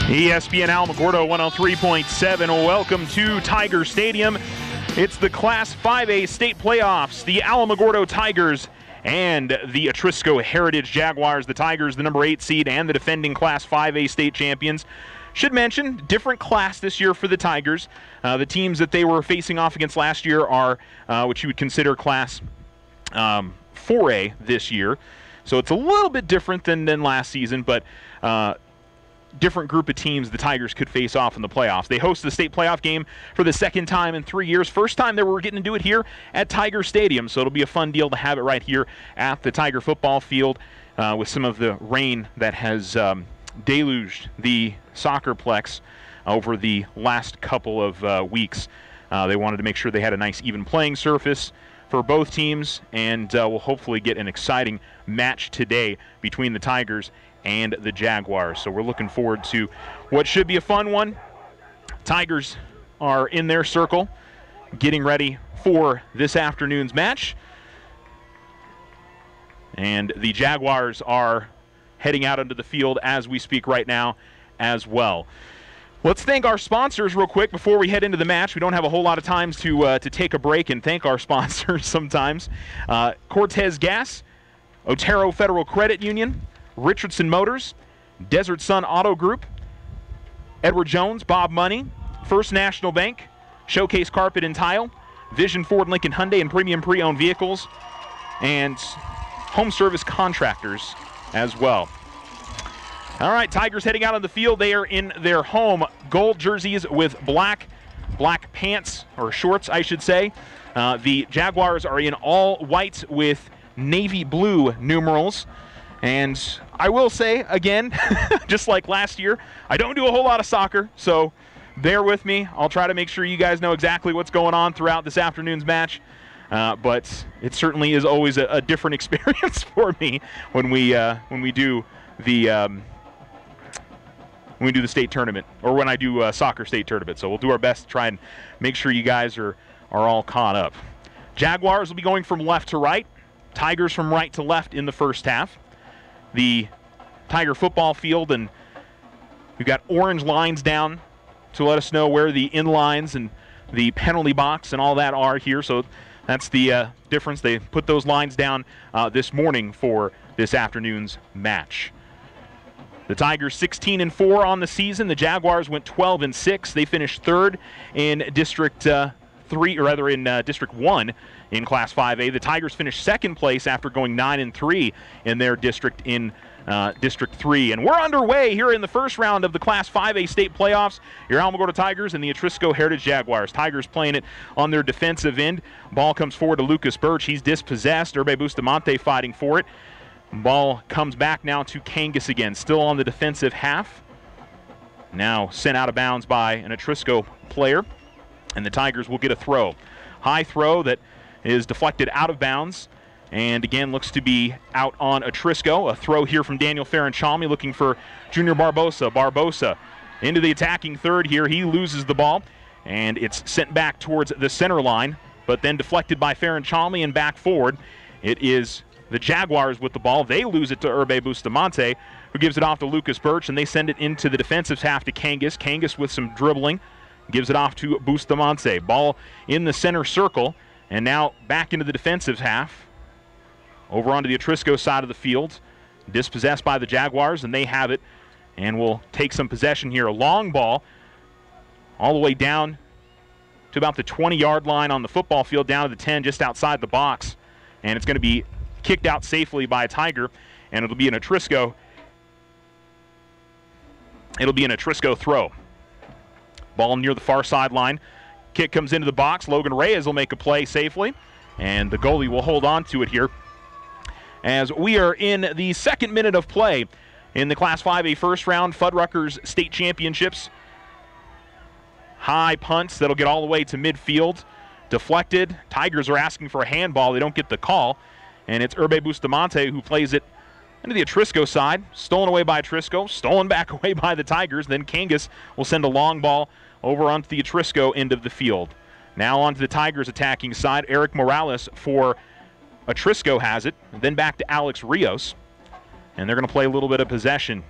ESPN Alamogordo 103.7. Welcome to Tiger Stadium. It's the Class 5A state playoffs. The Alamogordo Tigers and the Atrisco Heritage Jaguars. The Tigers, the number 8 seed, and the defending Class 5A state champions. Should mention, different class this year for the Tigers. The teams that they were facing off against last year are what you would consider Class 4A this year. So it's a little bit different than last season, but different group of teams the Tigers could face off in the playoffs. They host the state playoff game for the second time in 3 years. First time that we're getting to do it here at Tiger Stadium, so it'll be a fun deal to have it right here at the Tiger football field with some of the rain that has deluged the soccerplex over the last couple of weeks. They wanted to make sure they had a nice even playing surface for both teams, and we'll hopefully get an exciting match today between the Tigers and the Jaguars. So we're looking forward to what should be a fun one. Tigers are in their circle, getting ready for this afternoon's match. And the Jaguars are heading out onto the field as we speak right now as well. Let's thank our sponsors real quick before we head into the match. We don't have a whole lot of time to take a break and thank our sponsors sometimes. Cortez Gas, Otero Federal Credit Union, Richardson Motors, Desert Sun Auto Group, Edward Jones, Bob Money, First National Bank, Showcase Carpet and Tile, Vision Ford Lincoln Hyundai and Premium Pre-Owned Vehicles, and Home Service Contractors as well. All right, Tigers heading out on the field. They are in their home gold jerseys with black pants, or shorts, I should say. The Jaguars are in all white with navy blue numerals. And I will say, again, just like last year, I don't do a whole lot of soccer, so bear with me. I'll try to make sure you guys know exactly what's going on throughout this afternoon's match. But it certainly is always a different experience for me when we do the state tournament, or when I do soccer state tournament. So we'll do our best to try and make sure you guys are all caught up. Jaguars will be going from left to right. Tigers from right to left in the first half. The Tiger football field, and we've got orange lines down to let us know where the in lines and the penalty box and all that are here. So that's the difference. They put those lines down this morning for this afternoon's match. The Tigers 16-4 on the season. The Jaguars went 12-6. They finished third in District 3, or rather in District 1 in Class 5A. The Tigers finished second place after going 9-3 in their district in District 3. And we're underway here in the first round of the Class 5A state playoffs. Your Alamogordo Tigers and the Atrisco Heritage Jaguars. Tigers playing it on their defensive end. Ball comes forward to Lucas Birch. He's dispossessed. Urbe Bustamante fighting for it. Ball comes back now to Kangas again. Still on the defensive half. Now sent out of bounds by an Atrisco player. And the Tigers will get a throw. High throw that is deflected out of bounds. And again, looks to be out on Atrisco. A throw here from Daniel Faranchalmi looking for Junior Barbosa. Barbosa into the attacking third here. He loses the ball. And it's sent back towards the center line. But then deflected by Faranchalmi and back forward. It is the Jaguars with the ball. They lose it to Urbe Bustamante, who gives it off to Lucas Birch. And they send it into the defensive half to Kangas. Kangas with some dribbling. Gives it off to Bustamante. Ball in the center circle. And now back into the defensive half. Over onto the Atrisco side of the field. Dispossessed by the Jaguars, and they have it. And we'll take some possession here. A long ball all the way down to about the 20-yard line on the football field, down to the 10, just outside the box. And it's going to be kicked out safely by a Tiger. And it'll be an Atrisco. It'll be an Atrisco throw. Ball near the far sideline. Kick comes into the box. Logan Reyes will make a play safely. And the goalie will hold on to it here. As we are in the second minute of play in the Class 5A first round Fuddruckers State Championships. High punts that'll get all the way to midfield. Deflected. Tigers are asking for a handball. They don't get the call. And it's Urbe Bustamante who plays it into the Atrisco side. Stolen away by Atrisco. Stolen back away by the Tigers. Then Kangas will send a long ball over onto the Atrisco end of the field. Now onto the Tigers attacking side. Eric Morales for Atrisco has it. And then back to Alex Rios. And they're going to play a little bit of possession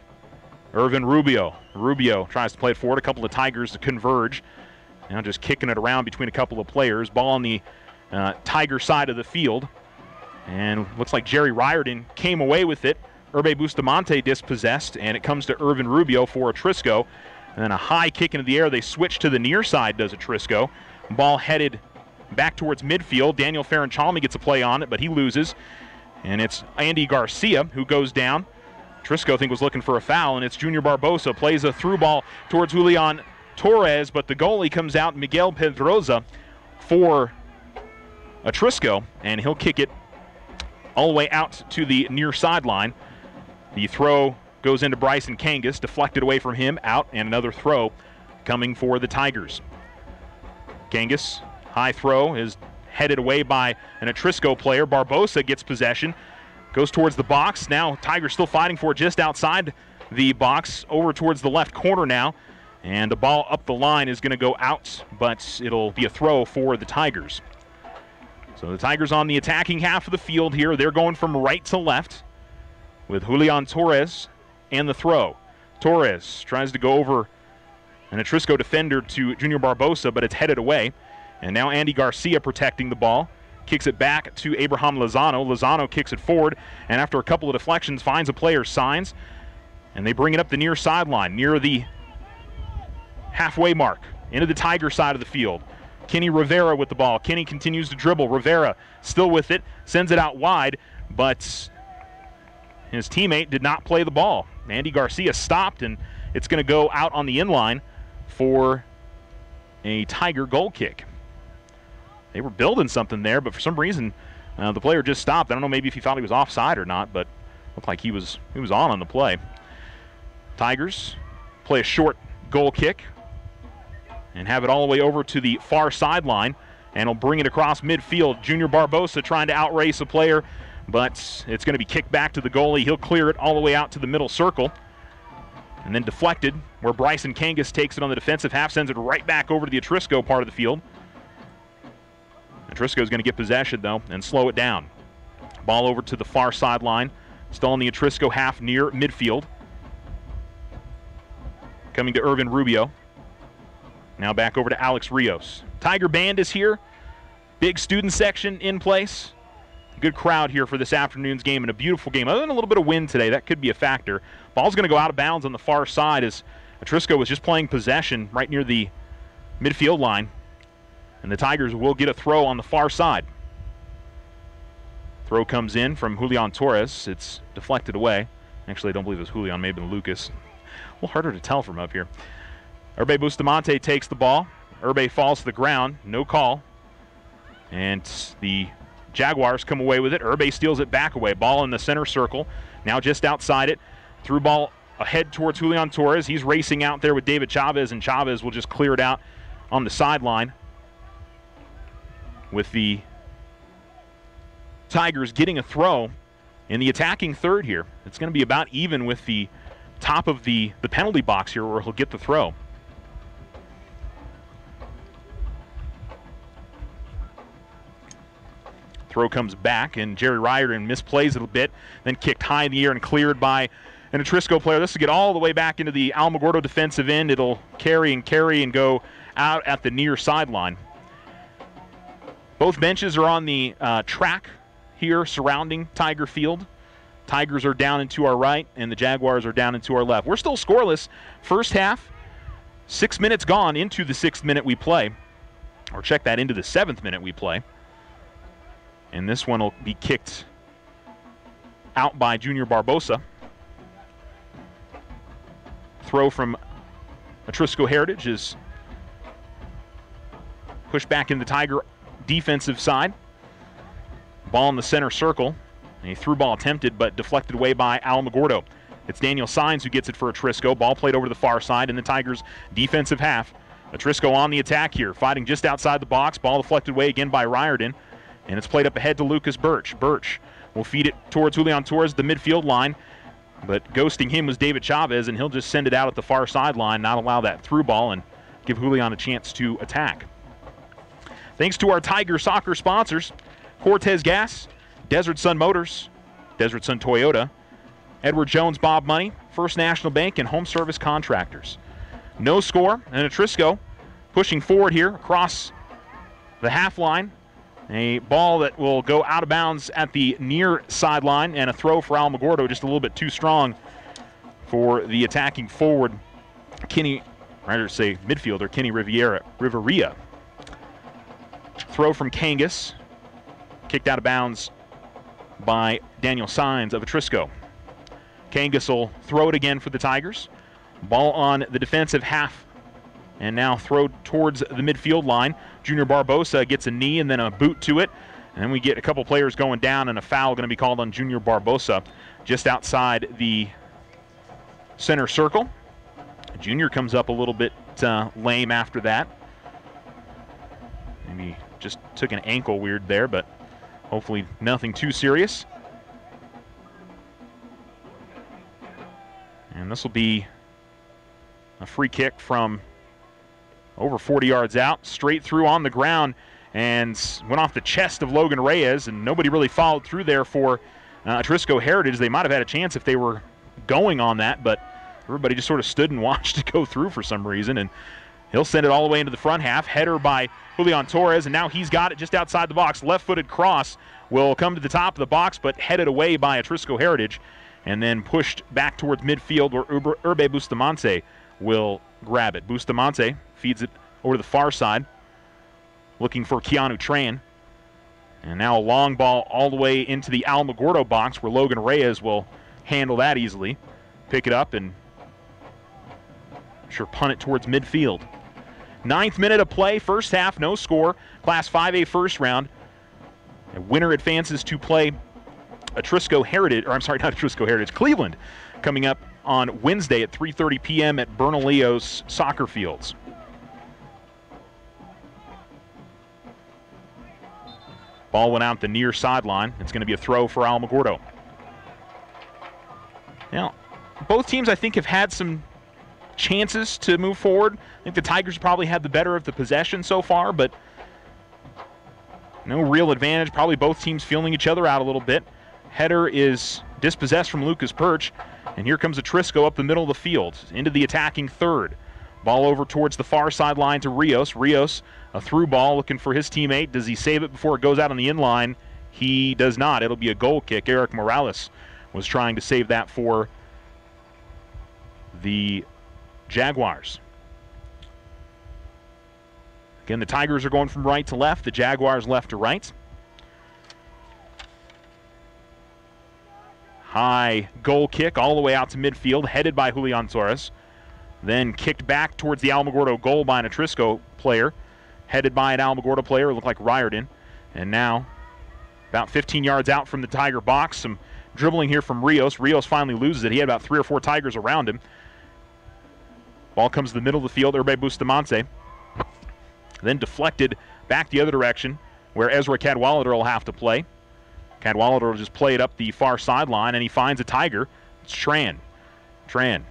Irvin Rubio. Rubio tries to play it forward. A couple of Tigers to converge. Now just kicking it around between a couple of players. Ball on the Tiger side of the field. And looks like Jerry Riordan came away with it. Urbe Bustamante dispossessed, and it comes to Irvin Rubio for Atrisco. And then a high kick into the air. They switch to the near side, does Atrisco. Ball headed back towards midfield. Daniel Faranchalmi gets a play on it, but he loses. And it's Andy Garcia who goes down. Atrisco, I think, was looking for a foul, and it's Junior Barbosa. Plays a through ball towards Julian Torres, but the goalie comes out, Miguel Pedroza, for Atrisco, and he'll kick it all the way out to the near sideline. The throw goes into Bryson Kangas, deflected away from him, out, and another throw coming for the Tigers. Kangas, high throw, is headed away by an Atrisco player. Barbosa gets possession, goes towards the box. Now Tigers still fighting for it just outside the box, over towards the left corner now. And the ball up the line is going to go out, but it'll be a throw for the Tigers. So the Tigers on the attacking half of the field here. They're going from right to left with Julian Torres and the throw. Torres tries to go over an Atrisco defender to Junior Barbosa, but it's headed away. And now Andy Garcia protecting the ball. Kicks it back to Abraham Lozano. Lozano kicks it forward, and after a couple of deflections, finds a player's signs. And they bring it up the near sideline, near the halfway mark, into the Tiger side of the field. Kenny Rivera with the ball. Kenny continues to dribble. Rivera still with it, sends it out wide, but his teammate did not play the ball. Andy Garcia stopped, and it's going to go out on the inline for a Tiger goal kick. They were building something there, but for some reason the player just stopped. I don't know, maybe if he thought he was offside or not, but looked like he was on the play. Tigers play a short goal kick and have it all the way over to the far sideline, and will bring it across midfield. Junior Barbosa trying to outrace a player, but it's going to be kicked back to the goalie. He'll clear it all the way out to the middle circle, and then deflected, where Bryson Kangas takes it on the defensive half, sends it right back over to the Atrisco part of the field. Atrisco is going to get possession, though, and slow it down. Ball over to the far sideline, still on the Atrisco half near midfield. Coming to Irvin Rubio. Now back over to Alex Rios. Tiger Band is here. Big student section in place. Good crowd here for this afternoon's game, and a beautiful game. Other than a little bit of wind today, that could be a factor. Ball's going to go out of bounds on the far side as Atrisco was just playing possession right near the midfield line. And the Tigers will get a throw on the far side. Throw comes in from Julian Torres. It's deflected away. Actually, I don't believe it was Julian, maybe Lucas. A little harder to tell from up here. Urbe Bustamante takes the ball. Urbe falls to the ground. No call. And the Jaguars come away with it. Urbe steals it back away. Ball in the center circle. Now just outside it. Through ball ahead towards Julian Torres. He's racing out there with David Chavez, and Chavez will just clear it out on the sideline, with the Tigers getting a throw in the attacking third here. It's going to be about even with the top of the penalty box here, where he'll get the throw. Throw comes back, and Jerry Riordan misplays it a bit, then kicked high in the air and cleared by an Atrisco player. This will get all the way back into the Alamogordo defensive end. It'll carry and go out at the near sideline. Both benches are on the track here surrounding Tiger Field. Tigers are down and to our right, and the Jaguars are down and to our left. We're still scoreless. First half, 6 minutes gone into the 6th minute we play. Or check that, into the 7th minute we play. And this one will be kicked out by Junior Barbosa. Throw from Atrisco Heritage is pushed back in the Tiger defensive side. Ball in the center circle. A through ball attempted, but deflected away by Alamogordo. It's Daniel Saenz who gets it for Atrisco. Ball played over to the far side in the Tigers' defensive half. Atrisco on the attack here, fighting just outside the box. Ball deflected away again by Riordan, and it's played up ahead to Lucas Birch. Birch will feed it towards Julian Torres, the midfield line, but ghosting him was David Chavez, and he'll just send it out at the far sideline, not allow that through ball, and give Julian a chance to attack. Thanks to our Tiger soccer sponsors, Cortez Gas, Desert Sun Motors, Desert Sun Toyota, Edward Jones, Bob Money, First National Bank, and Home Service Contractors. No score, and Atrisco pushing forward here across the half line. A ball that will go out of bounds at the near sideline, and a throw for Alamogordo, just a little bit too strong for the attacking forward, midfielder, Kenny Riveria. Throw from Kangas, kicked out of bounds by Daniel Sines of Atrisco. Kangas will throw it again for the Tigers. Ball on the defensive half, and now throw towards the midfield line. Junior Barbosa gets a knee and then a boot to it. And then we get a couple players going down, and a foul going to be called on Junior Barbosa just outside the center circle. Junior comes up a little bit lame after that. Maybe just took an ankle weird there, but hopefully nothing too serious. And this will be a free kick from over 40 yards out, straight through on the ground, and went off the chest of Logan Reyes, and nobody really followed through there for Atrisco Heritage. They might have had a chance if they were going on that, but everybody just sort of stood and watched it go through for some reason, and he'll send it all the way into the front half. Header by Julian Torres, and now he's got it just outside the box. Left-footed cross will come to the top of the box, but headed away by Atrisco Heritage, and then pushed back towards midfield where Urbe Bustamante will grab it. Bustamante feeds it over to the far side, looking for Keanu Tran. And now a long ball all the way into the Alamogordo box where Logan Reyes will handle that easily. Pick it up and punt it towards midfield. 9th minute of play, first half, no score. Class 5A first round. A winner advances to play Cleveland, coming up on Wednesday at 3:30 p.m. at Bernalillo's soccer fields. Ball went out the near sideline. It's going to be a throw for Alamogordo. Now, both teams, I think, have had some chances to move forward. I think the Tigers probably had the better of the possession so far, but no real advantage. Probably both teams feeling each other out a little bit. Header is dispossessed from Lucas Perch, and here comes Atrisco up the middle of the field into the attacking third. Ball over towards the far sideline to Rios. Rios, a through ball, looking for his teammate. Does he save it before it goes out on the inline? He does not. It'll be a goal kick. Eric Morales was trying to save that for the Jaguars. Again, the Tigers are going from right to left, the Jaguars left to right. High goal kick all the way out to midfield, headed by Julian Torres. Then kicked back towards the Alamogordo goal by an Atrisco player, headed by an Alamogordo player, it looked like Riordan. And now, about 15 yards out from the Tiger box, some dribbling here from Rios. Rios finally loses it. He had about 3 or 4 Tigers around him. Ball comes to the middle of the field, Urbe Bustamante. Then deflected back the other direction, where Ezra Cadwallader will have to play. Cadwallader will just play it up the far sideline, and he finds a Tiger. It's Tran. Tran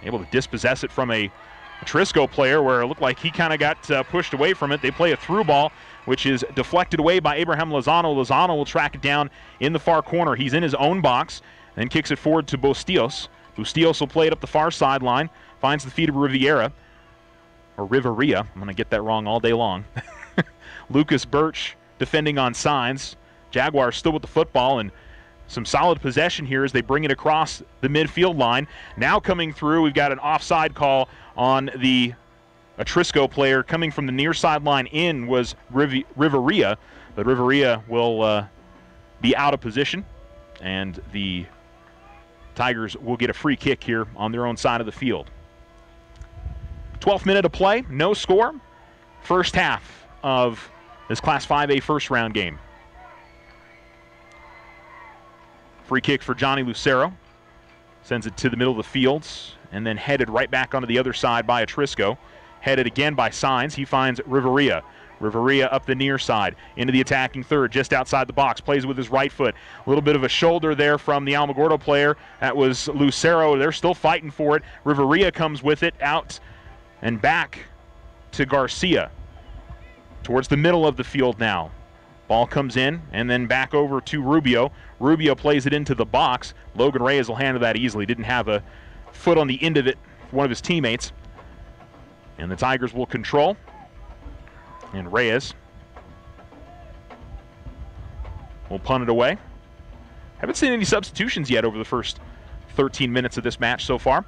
able to dispossess it from a Atrisco player, where it looked like he kind of got pushed away from it. They play a through ball, which is deflected away by Abraham Lozano. Lozano will track it down in the far corner. He's in his own box, then kicks it forward to Bustillos. Bustillos will play it up the far sideline, finds the feet of Riveria. I'm going to get that wrong all day long. Lucas Birch defending on Signs. Jaguars still with the football, and some solid possession here as they bring it across the midfield line. Now coming through, we've got an offside call on the Atrisco player. Coming from the near sideline in was Riveria, but Riveria will be out of position, and the Tigers will get a free kick here on their own side of the field. 12th minute of play, no score. First half of this Class 5A first round game. Free kick for Johnny Lucero. Sends it to the middle of the field, and then headed right back onto the other side by Atrisco. Headed again by Signs. He finds Riveria. Riveria up the near side, into the attacking third, just outside the box. Plays with his right foot. A little bit of a shoulder there from the Alamogordo player. That was Lucero. They're still fighting for it. Riveria comes with it out and back to Garcia. Towards the middle of the field now. Ball comes in and then back over to Rubio. Rubio plays it into the box. Logan Reyes will handle that easily. Didn't have a foot on the end of it for one of his teammates. And the Tigers will control. And Reyes will punt it away. Haven't seen any substitutions yet over the first 13 minutes of this match so far.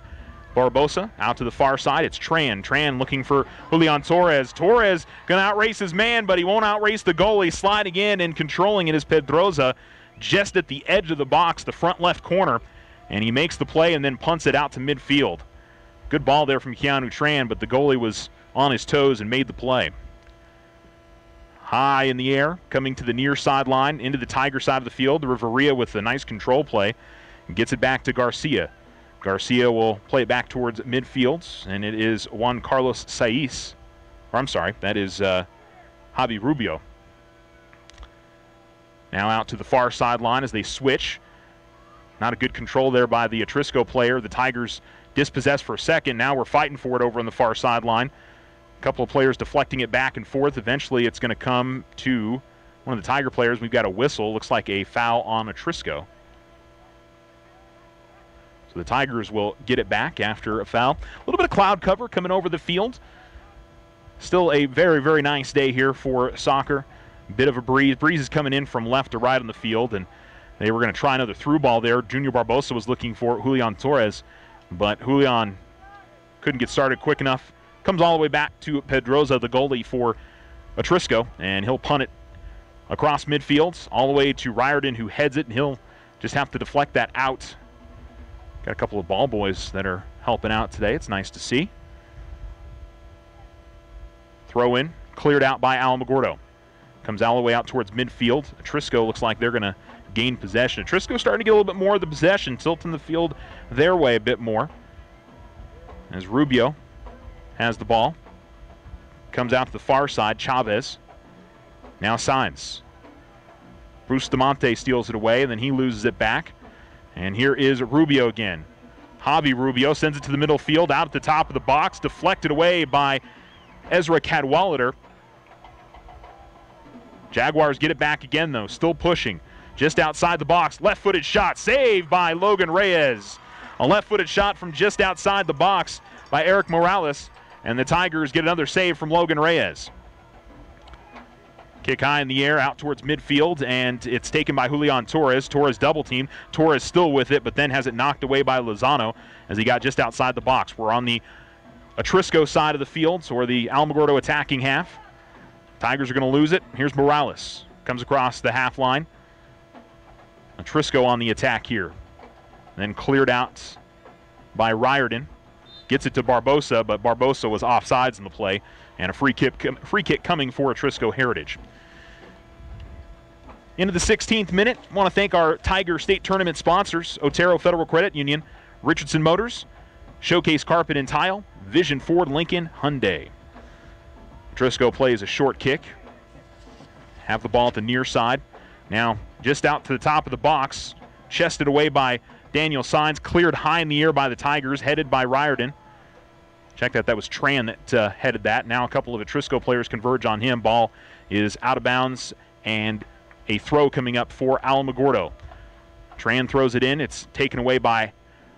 Barbosa out to the far side. It's Tran. Tran looking for Julian Torres. Torres going to outrace his man, but he won't outrace the goalie. Sliding in and controlling it is Pedroza just at the edge of the box, the front left corner. And he makes the play and then punts it out to midfield. Good ball there from Keanu Tran, but the goalie was on his toes and made the play. High in the air, coming to the near sideline, into the Tiger side of the field. The Riveria with a nice control play. And gets it back to Garcia. Garcia will play it back towards midfield, and it is Juan Carlos Saiz. Or I'm sorry, that is Javi Rubio. Now out to the far sideline as they switch. Not a good control there by the Atrisco player. The Tigers dispossessed for a second. Now we're fighting for it over on the far sideline. A couple of players deflecting it back and forth. Eventually it's going to come to one of the Tiger players. We've got a whistle. Looks like a foul on Atrisco. So the Tigers will get it back after a foul. A little bit of cloud cover coming over the field. Still a very, very nice day here for soccer. Bit of a breeze. Breeze is coming in from left to right on the field, and they were going to try another through ball there. Junior Barbosa was looking for Julian Torres, but Julian couldn't get started quick enough. Comes all the way back to Pedroza, the goalie for Atrisco, and he'll punt it across midfield all the way to Riordan, who heads it, and he'll just have to deflect that out. Got a couple of ball boys that are helping out today. It's nice to see. Throw in, cleared out by Alamogordo. Comes all the way out towards midfield. Atrisco looks like they're going to gain possession. Atrisco starting to get a little bit more of the possession, tilting the field their way a bit more. As Rubio has the ball. Comes out to the far side, Chavez. Now Sainz. Bustamante steals it away, and then he loses it back. And here is Rubio again. Javi Rubio sends it to the middle field, out at the top of the box, deflected away by Ezra Cadwallader. Jaguars get it back again, though, still pushing. Just outside the box, left-footed shot, saved by Logan Reyes. A left-footed shot from just outside the box by Eric Morales, and the Tigers get another save from Logan Reyes. Kick high in the air out towards midfield, and it's taken by Julian Torres. Torres double team. Torres still with it, but then has it knocked away by Lozano as he got just outside the box. We're on the Atrisco side of the field, so we're the Alamogordo attacking half. Tigers are going to lose it. Here's Morales. Comes across the half line. Atrisco on the attack here. Then cleared out by Riordan. Gets it to Barbosa, but Barbosa was offsides in the play. And a free kick coming for Atrisco Heritage. Into the 16th minute, I want to thank our Tiger State Tournament sponsors, Otero Federal Credit Union, Richardson Motors, Showcase Carpet and Tile, Vision Ford Lincoln Hyundai. Atrisco plays a short kick. Have the ball at the near side. Now just out to the top of the box, chested away by Daniel Sainz, cleared high in the air by the Tigers, headed by Riordan. Check that was Tran that headed that. Now a couple of Atrisco players converge on him. Ball is out of bounds, and a throw coming up for Alamogordo. Tran throws it in. It's taken away by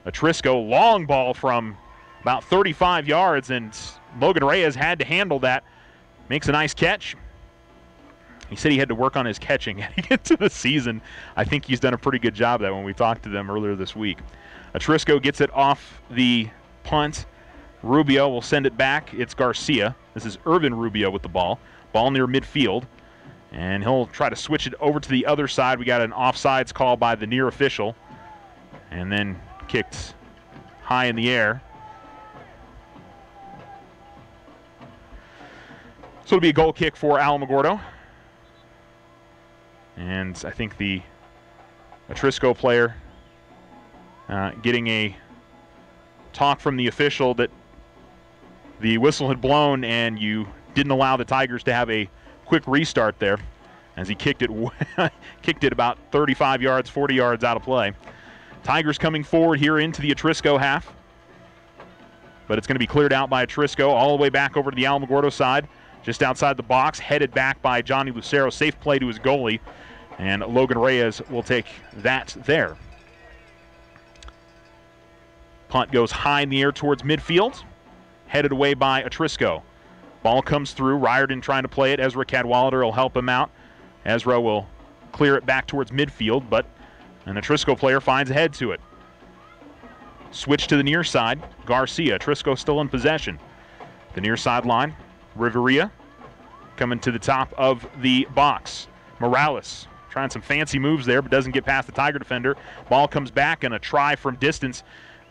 Atrisco. Long ball from about 35 yards, and Logan Reyes had to handle that. Makes a nice catch. He said he had to work on his catching heading into the season. I think he's done a pretty good job of that when we talked to them earlier this week. Atrisco gets it off the punt. Rubio will send it back. It's Garcia. This is Irvin Rubio with the ball. Ball near midfield. And he'll try to switch it over to the other side. We got an offsides call by the near official. And then kicked high in the air. So it'll be a goal kick for Alamogordo. And I think the Atrisco player getting a talk from the official that the whistle had blown and you didn't allow the Tigers to have a quick restart there as he kicked it about 35 yards, 40 yards out of play. Tigers coming forward here into the Atrisco half. But it's going to be cleared out by Atrisco all the way back over to the Alamogordo side. just outside the box, headed back by Johnny Lucero. Safe play to his goalie, and Logan Reyes will take that there. Punt goes high in the air towards midfield, headed away by Atrisco. Ball comes through. Riordan trying to play it. Ezra Cadwallader will help him out. Ezra will clear it back towards midfield, but an Atrisco player finds a head to it. Switch to the near side. Garcia. Atrisco still in possession. The near sideline. Riveria coming to the top of the box. Morales trying some fancy moves there, but doesn't get past the Tiger defender. Ball comes back, and a try from distance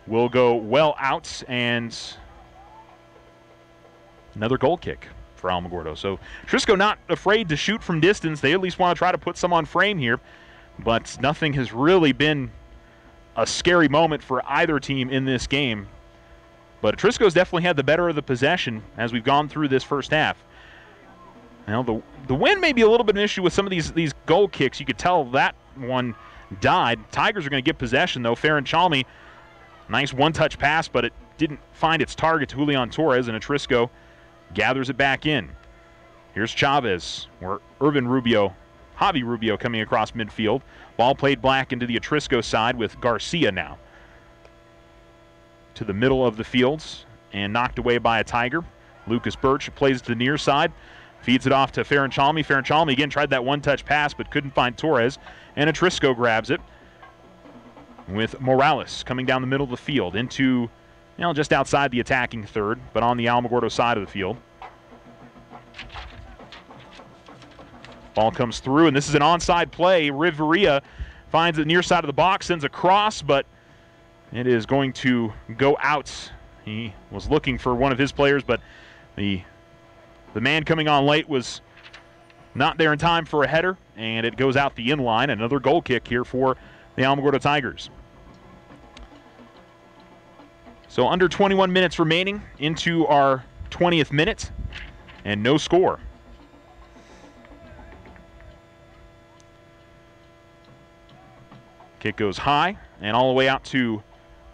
will go well out, and another goal kick for Alamogordo. So Atrisco not afraid to shoot from distance. They at least want to try to put some on frame here, but nothing has really been a scary moment for either team in this game. But Atrisco's definitely had the better of the possession as we've gone through this first half. Now, the wind may be a little bit of an issue with some of these goal kicks. You could tell that one died. Tigers are going to get possession, though. Farron Chalmy, nice one-touch pass, but it didn't find its target to Julian Torres, and Atrisco gathers it back in. Here's Chavez, or Javi Rubio coming across midfield. Ball played back into the Atrisco side with Garcia now. To the middle of the fields and knocked away by a Tiger. Lucas Birch plays to the near side. Feeds it off to Farron Chalmy. Farron Chalmy again tried that one-touch pass but couldn't find Torres. And Atrisco grabs it with Morales coming down the middle of the field into, just outside the attacking third, but on the Alamogordo side of the field. Ball comes through, and this is an onside play. Riveria finds the near side of the box, sends a cross, but it is going to go out. He was looking for one of his players, but the man coming on late was not there in time for a header, and it goes out the in-line. Another goal kick here for the Alamogordo Tigers. So under 21 minutes remaining into our 20th minute, and no score. Kick goes high and all the way out to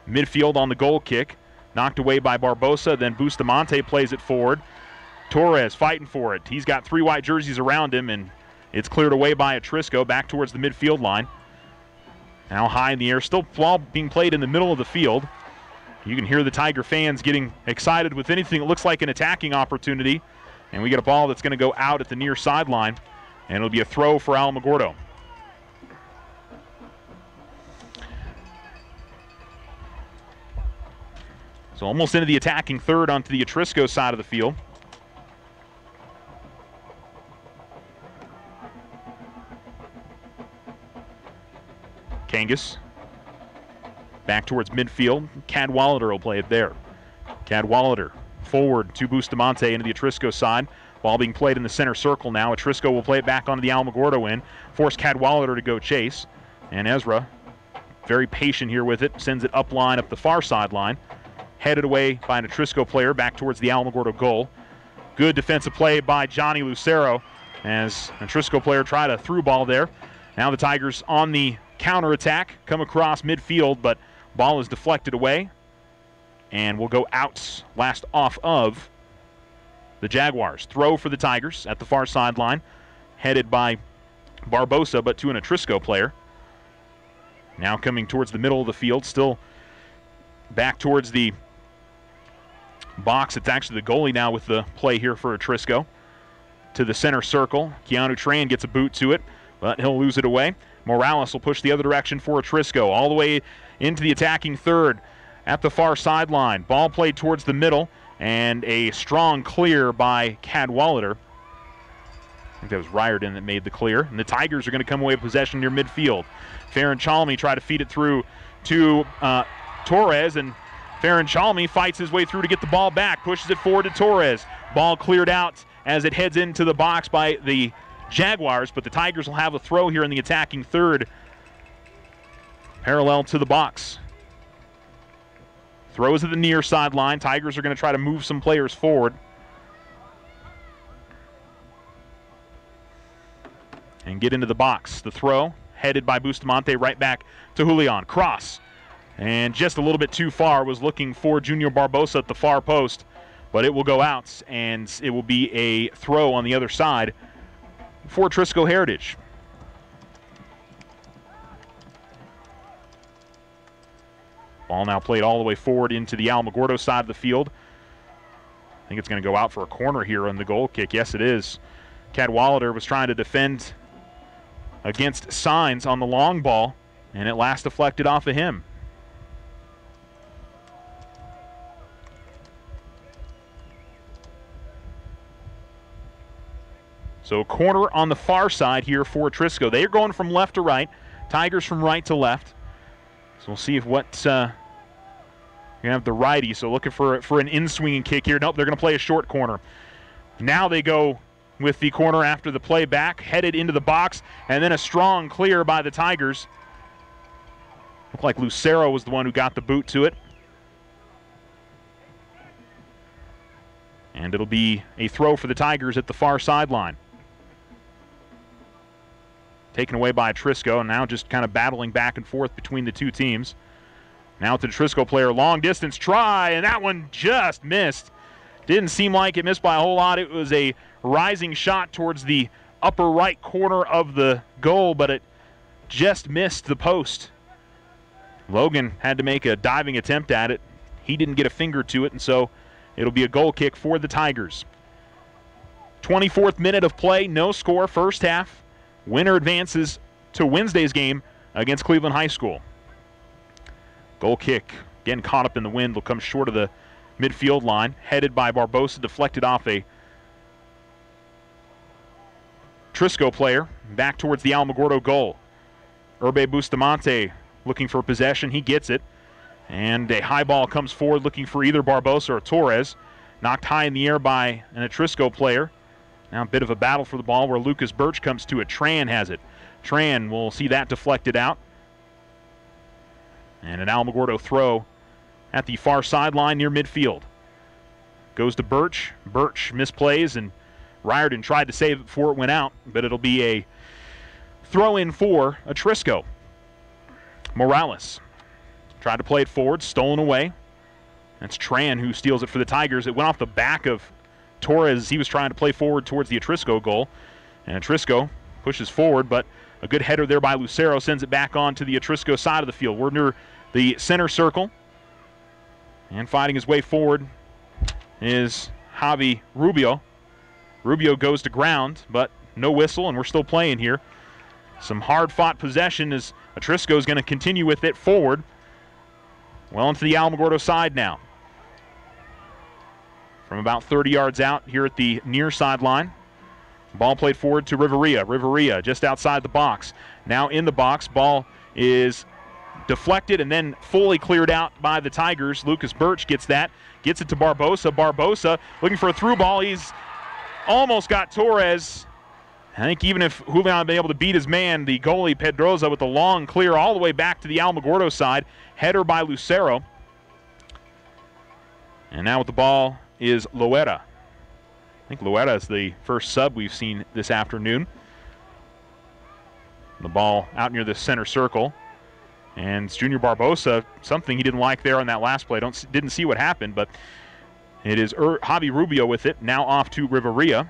midfield on the goal kick. Knocked away by Barbosa, then Bustamante plays it forward. Torres fighting for it. He's got 3 white jerseys around him, and it's cleared away by Atrisco back towards the midfield line. Now high in the air, still ball being played in the middle of the field. You can hear the Tiger fans getting excited with anything that looks like an attacking opportunity. And we get a ball that's going to go out at the near sideline, and it'll be a throw for Alamogordo. So almost into the attacking third onto the Atrisco side of the field. Kangas back towards midfield. Cadwallader will play it there. Cadwallader forward to Bustamante into the Atrisco side. Ball being played in the center circle now. Atrisco will play it back onto the Alamogordo end. Force Cadwallader to go chase. And Ezra, very patient here with it, sends it up line up the far sideline. Headed away by an Atrisco player back towards the Alamogordo goal. Good defensive play by Johnny Lucero as an Atrisco player tried a through ball there. Now the Tigers on the counterattack, come across midfield, but ball is deflected away and will go out last off of the Jaguars. Throw for the Tigers at the far sideline, headed by Barbosa, but to an Atrisco player. Now coming towards the middle of the field, still back towards the box. It's actually the goalie now with the play here for Atrisco. To the center circle. Keanu Tran gets a boot to it, but he'll lose it away. Morales will push the other direction for Atrisco, all the way into the attacking third at the far sideline. Ball played towards the middle, and a strong clear by Cadwallader. I think that was Riordan that made the clear. And the Tigers are going to come away with possession near midfield. Farron Chalmy tried to feed it through to Torres, and Farron Chalmy fights his way through to get the ball back, pushes it forward to Torres. Ball cleared out as it heads into the box by the Jaguars, but the Tigers will have a throw here in the attacking third, parallel to the box. Throws at the near sideline. Tigers are going to try to move some players forward. And get into the box. The throw, headed by Bustamante, right back to Julian. Cross. And just a little bit too far, was looking for Junior Barbosa at the far post. but it will go out, and it will be a throw on the other side for Atrisco Heritage. Ball now played all the way forward into the Alamogordo side of the field. I think it's going to go out for a corner here on the goal kick. Yes, it is. Cadwallader was trying to defend against Signs on the long ball, and it last deflected off of him. So corner on the far side here for Atrisco. They are going from left to right. Tigers from right to left. So we'll see if what's going to have the righty. So looking for an in-swinging kick here. Nope, they're going to play a short corner. Now they go with the corner after the play back, headed into the box, and then a strong clear by the Tigers. Looked like Lucero was the one who got the boot to it. And it'll be a throw for the Tigers at the far sideline. Taken away by Atrisco, and now just kind of battling back and forth between the two teams. Now to the Atrisco player, long distance try, and that one just missed. Didn't seem like it missed by a whole lot. It was a rising shot towards the upper right corner of the goal, but it just missed the post. Logan had to make a diving attempt at it. He didn't get a finger to it, and so it'll be a goal kick for the Tigers. 24th minute of play, no score, first half. Winner advances to Wednesday's game against Cleveland High School. Goal kick, again caught up in the wind, will come short of the midfield line. Headed by Barbosa, deflected off a Atrisco player, back towards the Alamogordo goal. Urbe Bustamante looking for possession, he gets it. And a high ball comes forward looking for either Barbosa or Torres. Knocked high in the air by an Atrisco player. Now a bit of a battle for the ball where Lucas Birch comes to it. Tran has it. Tran will see that deflected out. And an Alamogordo throw at the far sideline near midfield. Goes to Birch. Birch misplays, and Riordan tried to save it before it went out, but it'll be a throw-in for Atrisco. Morales tried to play it forward, stolen away. That's Tran who steals it for the Tigers. It went off the back of Torres. He was trying to play forward towards the Atrisco goal. And Atrisco pushes forward, but a good header there by Lucero sends it back on to the Atrisco side of the field. We're near the center circle. And fighting his way forward is Javi Rubio. Rubio goes to ground, but no whistle, and we're still playing here. Some hard-fought possession as Atrisco is going to continue with it forward. Well into the Alamogordo side now. From about 30 yards out here at the near sideline. Ball played forward to Riveria. Riveria just outside the box. Now in the box. Ball is deflected and then fully cleared out by the Tigers. Lucas Birch gets that. Gets it to Barbosa. Barbosa looking for a through ball. He's almost got Torres. I think even if Julian had been able to beat his man, the goalie Pedroza with the long clear all the way back to the Alamogordo side. Header by Lucero. And now with the ball is Loera. I think Loera is the first sub we've seen this afternoon. The ball out near the center circle. And it's Junior Barbosa, something he didn't like there on that last play. Didn't see what happened, but it is Javi Rubio with it. Now off to Riveria.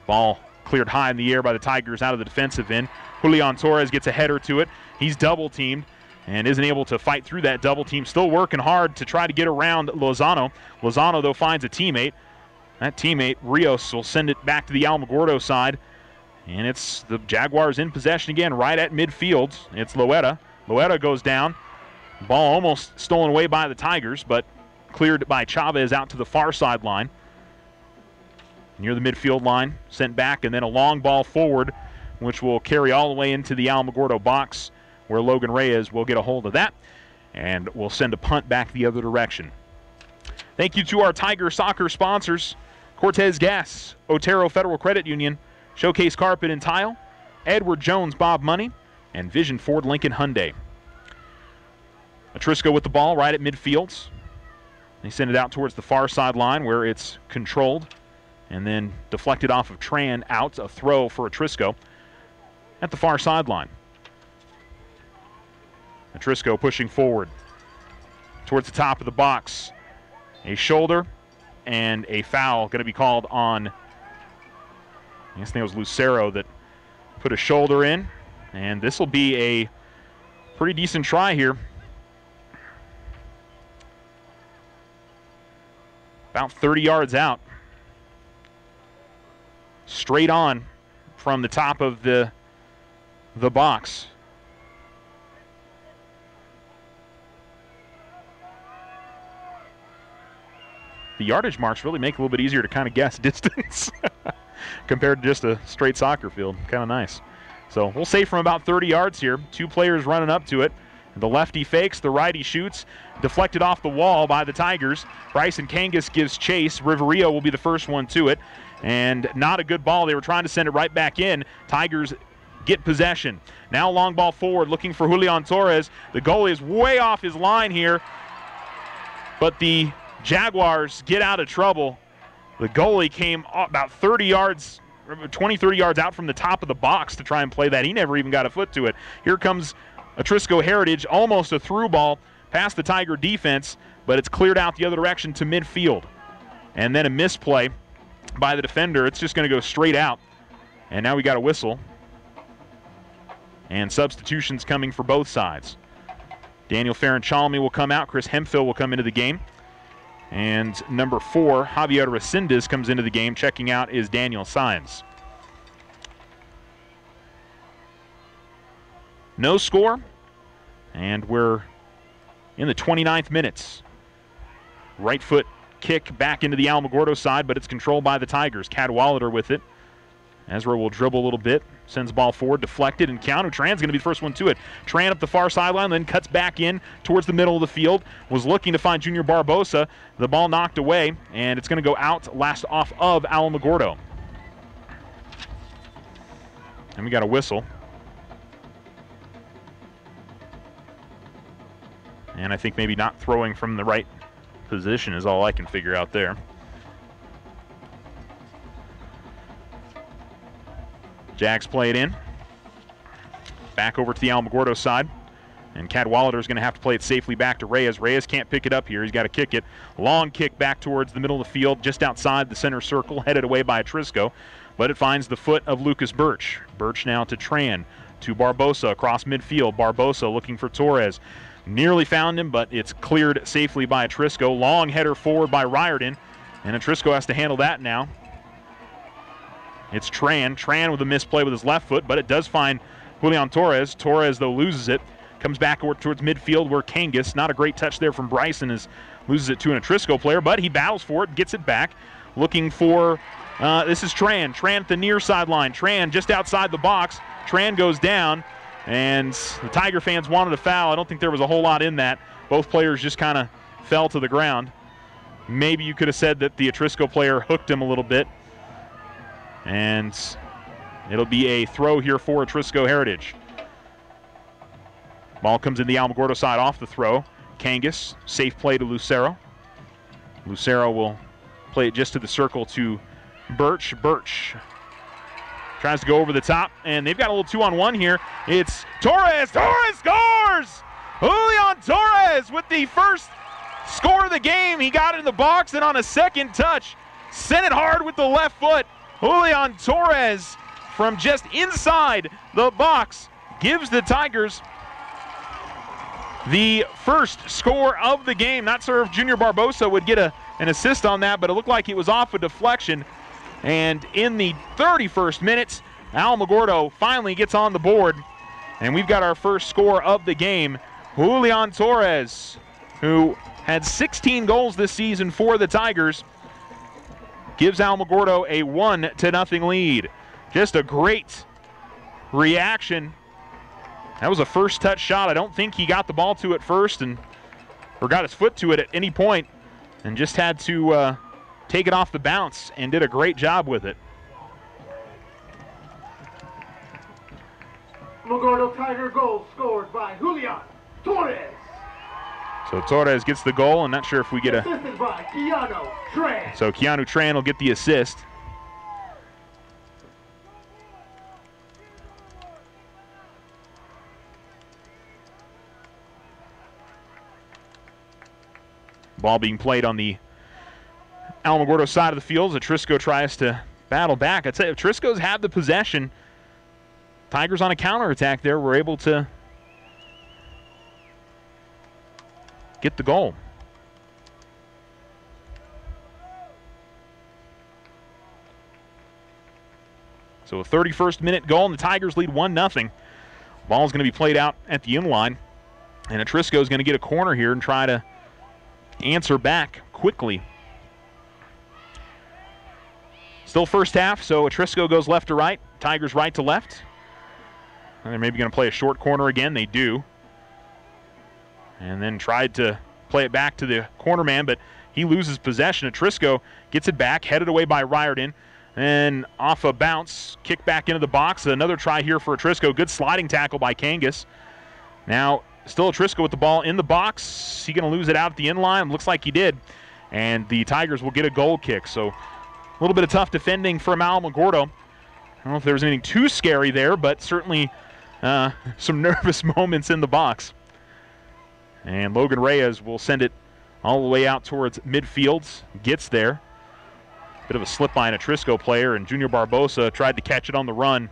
Ball cleared high in the air by the Tigers out of the defensive end. Julian Torres gets a header to it. He's double-teamed and isn't able to fight through that double team. Still working hard to try to get around Lozano. Lozano, though, finds a teammate. That teammate, Rios, will send it back to the Alamogordo side. And it's the Jaguars in possession again right at midfield. It's Loera. Loera goes down. Ball almost stolen away by the Tigers, but cleared by Chavez out to the far sideline. Near the midfield line, sent back, and then a long ball forward, which will carry all the way into the Alamogordo box, where Logan Reyes will get a hold of that, and will send a punt back the other direction. Thank you to our Tiger Soccer sponsors, Cortez Gas, Otero Federal Credit Union, Showcase Carpet and Tile, Edward Jones Bob Money, and Vision Ford Lincoln Hyundai. Atrisco with the ball right at midfield. They send it out towards the far sideline where it's controlled, and then deflected off of Tran out, a throw for Atrisco at the far sideline. Atrisco pushing forward towards the top of the box. A shoulder and a foul going to be called on, I guess it was Lucero that put a shoulder in. And this will be a pretty decent try here. About 30 yards out. Straight on from the top of the box. The yardage marks really make it a little bit easier to kind of guess distance compared to just a straight soccer field. Kind of nice. So we'll say from about 30 yards here. Two players running up to it. The lefty fakes, the righty shoots. Deflected off the wall by the Tigers. Bryson Kangas gives chase. Riverio will be the first one to it. And not a good ball. They were trying to send it right back in. Tigers get possession. Now long ball forward looking for Julian Torres. The goalie is way off his line here. But the Jaguars get out of trouble. The goalie came about 30 yards, 20, 30 yards out from the top of the box to try and play that. He never even got a foot to it. Here comes Atrisco Heritage, almost a through ball past the Tiger defense, but it's cleared out the other direction to midfield. And then a misplay by the defender. It's just going to go straight out. And now we got a whistle. And substitutions coming for both sides. Daniel Ferranchalmi will come out. Chris Hemphill will come into the game. And number 4, Javier Resendez, comes into the game. Checking out is Daniel Saenz. No score. And we're in the 29th minutes. Right foot kick back into the Alamogordo side, but it's controlled by the Tigers. Cadwallader with it. Ezra will dribble a little bit, sends ball forward, deflected, and Keanu Tran's going to be the first one to it. Tran up the far sideline, then cuts back in towards the middle of the field. Was looking to find Junior Barbosa. The ball knocked away, and it's going to go out last off of Alamogordo. And we got a whistle. And I think maybe not throwing from the right position is all I can figure out there. Jags play it in. Back over to the Alamogordo side. And Cadwallader is going to have to play it safely back to Reyes. Reyes can't pick it up here. He's got to kick it. Long kick back towards the middle of the field, just outside the center circle, headed away by Atrisco. But it finds the foot of Lucas Birch. Birch now to Tran, to Barbosa across midfield. Barbosa looking for Torres. Nearly found him, but it's cleared safely by Atrisco. Long header forward by Riordan. And Atrisco has to handle that now. It's Tran. Tran with a misplay with his left foot, but it does find Julian Torres. Torres, though, loses it. Comes back towards midfield where Kangas, not a great touch there from Bryson, loses it to an Atrisco player, but he battles for it, gets it back. Looking for, this is Tran. Tran at the near sideline. Tran just outside the box. Tran goes down, and the Tiger fans wanted a foul. I don't think there was a whole lot in that. Both players just kind of fell to the ground. Maybe you could have said that the Atrisco player hooked him a little bit. And it'll be a throw here for Atrisco Heritage. Ball comes in the Alamogordo side off the throw. Kangas, safe play to Lucero. Lucero will play it just to the circle to Birch. Birch tries to go over the top, and they've got a little 2-on-1 here. It's Torres. Torres scores! Julian Torres with the first score of the game. He got it in the box, and on a second touch, sent it hard with the left foot. Julian Torres from just inside the box gives the Tigers the first score of the game. Not sure if Junior Barbosa would get an assist on that, but it looked like it was off a deflection. And in the 31st minute, Alamogordo finally gets on the board, and we've got our first score of the game. Julian Torres, who had 16 goals this season for the Tigers, gives Alamogordo a 1-0 lead. Just a great reaction. That was a first touch shot. I don't think he got the ball to it first or got his foot to it at any point, and just had to take it off the bounce and did a great job with it. Alamogordo Tiger goal scored by Julian Torres. So Torres gets the goal. I'm not sure if we get Assisted by Keanu Tran. So Keanu Tran will get the assist. Ball being played on the Alamogordo side of the field, Atrisco tries to battle back. I'd say if Atrisco's had the possession, Tigers on a counterattack there were able to get the goal. So a 31st minute goal, and the Tigers lead 1-0. Ball is going to be played out at the in-line, and Atrisco is going to get a corner here and try to answer back quickly. Still first half, so Atrisco goes left to right, Tigers right to left. And they're maybe going to play a short corner again. They do. And then tried to play it back to the corner man, but he loses possession. Atrisco gets it back, headed away by Riordan. And off a bounce, kick back into the box. Another try here for Atrisco. Good sliding tackle by Kangas. Now, still Atrisco with the ball in the box. He going to lose it out at the in-line? Looks like he did. And the Tigers will get a goal kick. So a little bit of tough defending from Alamogordo. I don't know if there was anything too scary there, but certainly some nervous moments in the box. And Logan Reyes will send it all the way out towards midfield. Gets there. Bit of a slip by an Atrisco player, and Junior Barbosa tried to catch it on the run.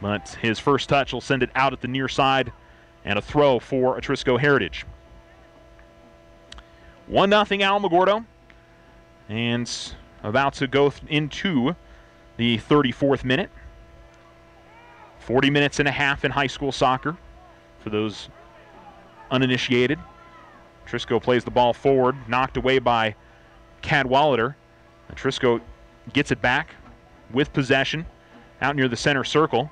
But his first touch will send it out at the near side, and a throw for Atrisco Heritage. 1-0 Alamogordo, and about to go into the 34th minute. 40 minutes and a half in high school soccer for those uninitiated. Atrisco plays the ball forward, knocked away by Cadwallader. Atrisco gets it back with possession out near the center circle.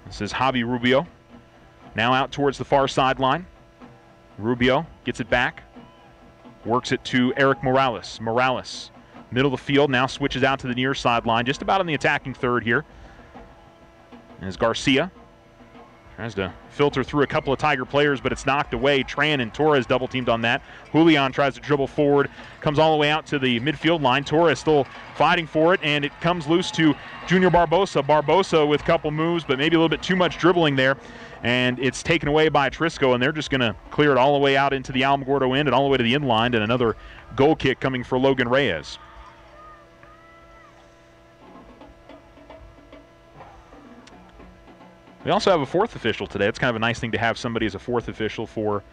This is Javi Rubio. Now out towards the far sideline. Rubio gets it back. Works it to Eric Morales. Morales, middle of the field, now switches out to the near sideline, just about on the attacking third here. As Garcia tries to filter through a couple of Tiger players, but it's knocked away. Tran and Torres double teamed on that. Julian tries to dribble forward, comes all the way out to the midfield line. Torres still fighting for it, and it comes loose to Junior Barbosa. Barbosa with a couple moves, but maybe a little bit too much dribbling there. And it's taken away by Atrisco, and they're just going to clear it all the way out into the Alamogordo end and all the way to the end line, and another goal kick coming for Logan Reyes. We also have a fourth official today. It's kind of a nice thing to have somebody as a fourth official for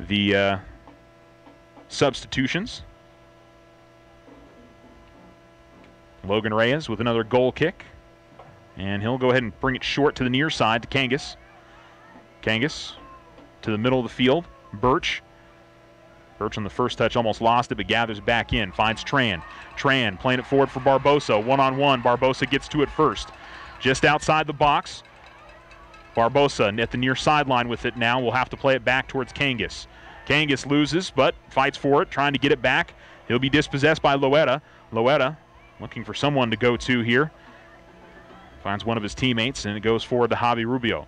the substitutions. Logan Reyes with another goal kick. And he'll go ahead and bring it short to the near side to Kangas. Kangas to the middle of the field. Birch. Birch on the first touch almost lost it, but gathers back in. Finds Tran. Tran playing it forward for Barbosa. One-on-one. Barbosa gets to it first. Just outside the box. Barbosa at the near sideline with it now. We'll have to play it back towards Kangas. Kangas loses, but fights for it, trying to get it back. He'll be dispossessed by Loeta. Loeta looking for someone to go to here. Finds one of his teammates, and it goes forward to Javi Rubio.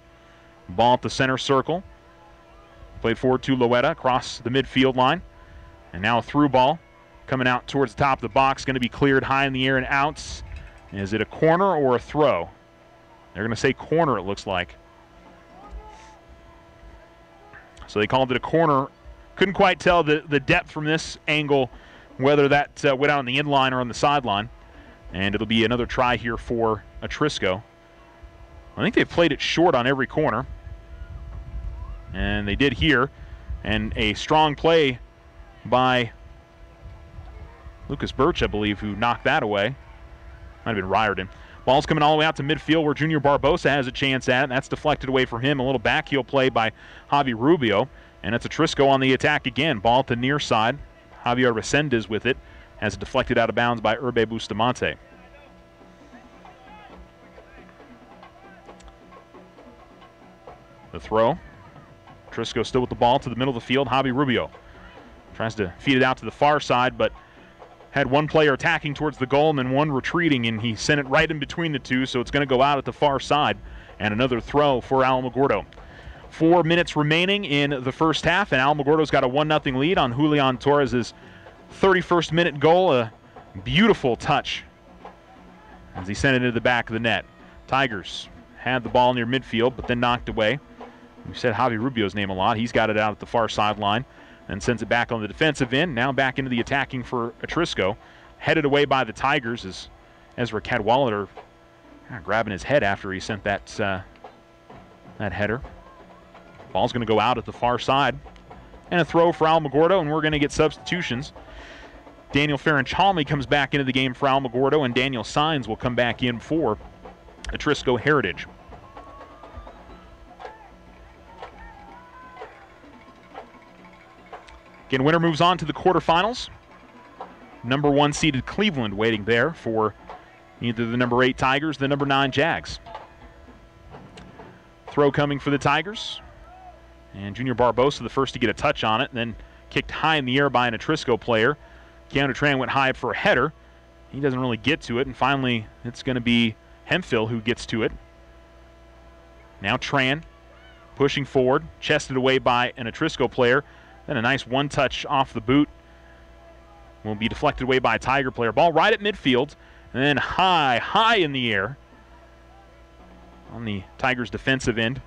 Ball at the center circle. Played forward to Loeta across the midfield line. And now a through ball coming out towards the top of the box. Going to be cleared high in the air and out. Is it a corner or a throw? They're going to say corner, it looks like. So they called it a corner. Couldn't quite tell the depth from this angle, whether that went out on the inline or on the sideline. And it'll be another try here for Atrisco. I think they've played it short on every corner. And they did here. And a strong play by Lucas Birch, I believe, who knocked that away. Might have been Riordan. Ball's coming all the way out to midfield where Junior Barbosa has a chance at it, and that's deflected away from him. A little backheel play by Javi Rubio, and it's Atrisco on the attack again. Ball at the near side. Javier Resendez with it, has it deflected out of bounds by Urbe Bustamante. The throw. Atrisco still with the ball to the middle of the field. Javi Rubio tries to feed it out to the far side, but had one player attacking towards the goal and then one retreating, and he sent it right in between the two, so it's going to go out at the far side. And another throw for Alamogordo. 4 minutes remaining in the first half, and Alamogordo's got a 1-0 lead on Julian Torres' 31st minute goal. A beautiful touch as he sent it into the back of the net. Tigers had the ball near midfield, but then knocked away. We've said Javi Rubio's name a lot. He's got it out at the far sideline. and sends it back on the defensive end. Now back into the attacking for Atrisco. Headed away by the Tigers as Ezra Cadwallader grabbing his head after he sent that header. Ball's going to go out at the far side. And a throw for Alamogordo, and we're going to get substitutions. Daniel Ferranchalmi comes back into the game for Alamogordo, and Daniel Sines will come back in for Atrisco Heritage. Again, winner moves on to the quarterfinals. Number 1 seeded Cleveland waiting there for either the number 8 Tigers or the number 9 Jags. Throw coming for the Tigers. And Junior Barbosa, the first to get a touch on it, and then kicked high in the air by an Atrisco player. Keanu Tran went high for a header. He doesn't really get to it, and finally it's going to be Hemphill who gets to it. Now Tran pushing forward, chested away by an Atrisco player. Then a nice one-touch off the boot. Will be deflected away by a Tiger player. Ball right at midfield, and then high in the air on the Tigers' defensive end.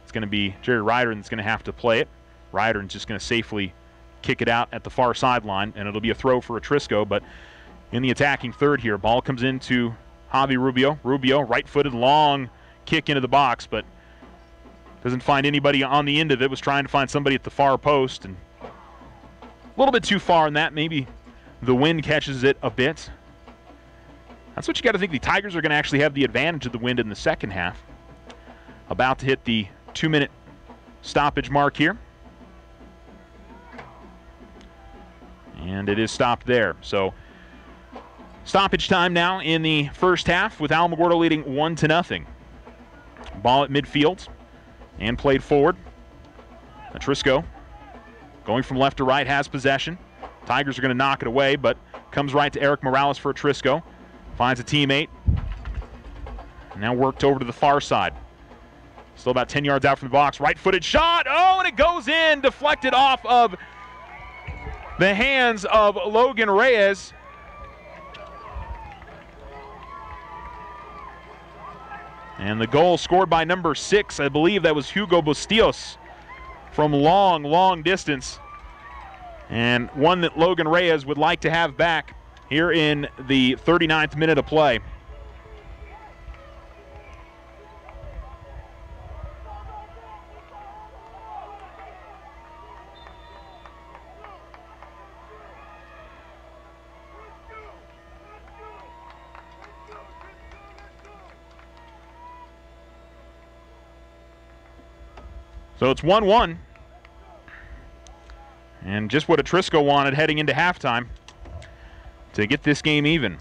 It's going to be Jerry Ryder that's going to have to play it. Ryder's just going to safely kick it out at the far sideline, and it'll be a throw for Atrisco. But in the attacking third here, ball comes into Javi Rubio. Rubio, right-footed, long kick into the box, but doesn't find anybody on the end of it. Was trying to find somebody at the far post, and a little bit too far in that. Maybe the wind catches it a bit. That's what you got to think. The Tigers are going to actually have the advantage of the wind in the second half. About to hit the 2-minute stoppage mark here. And it is stopped there. So stoppage time now in the first half with Alamogordo leading 1-0. Ball at midfield and played forward. Atrisco going from left to right has possession. Tigers are going to knock it away, but comes right to Eric Morales for Atrisco. Finds a teammate. Now worked over to the far side. Still about 10 yards out from the box. Right-footed shot. Oh, and it goes in. Deflected off of the hands of Logan Reyes. And the goal scored by number 6. I believe that was Hugo Bustillos from long distance. And one that Logan Reyes would like to have back here in the 39th minute of play. So it's 1-1. And just what Atrisco wanted heading into halftime to get this game even.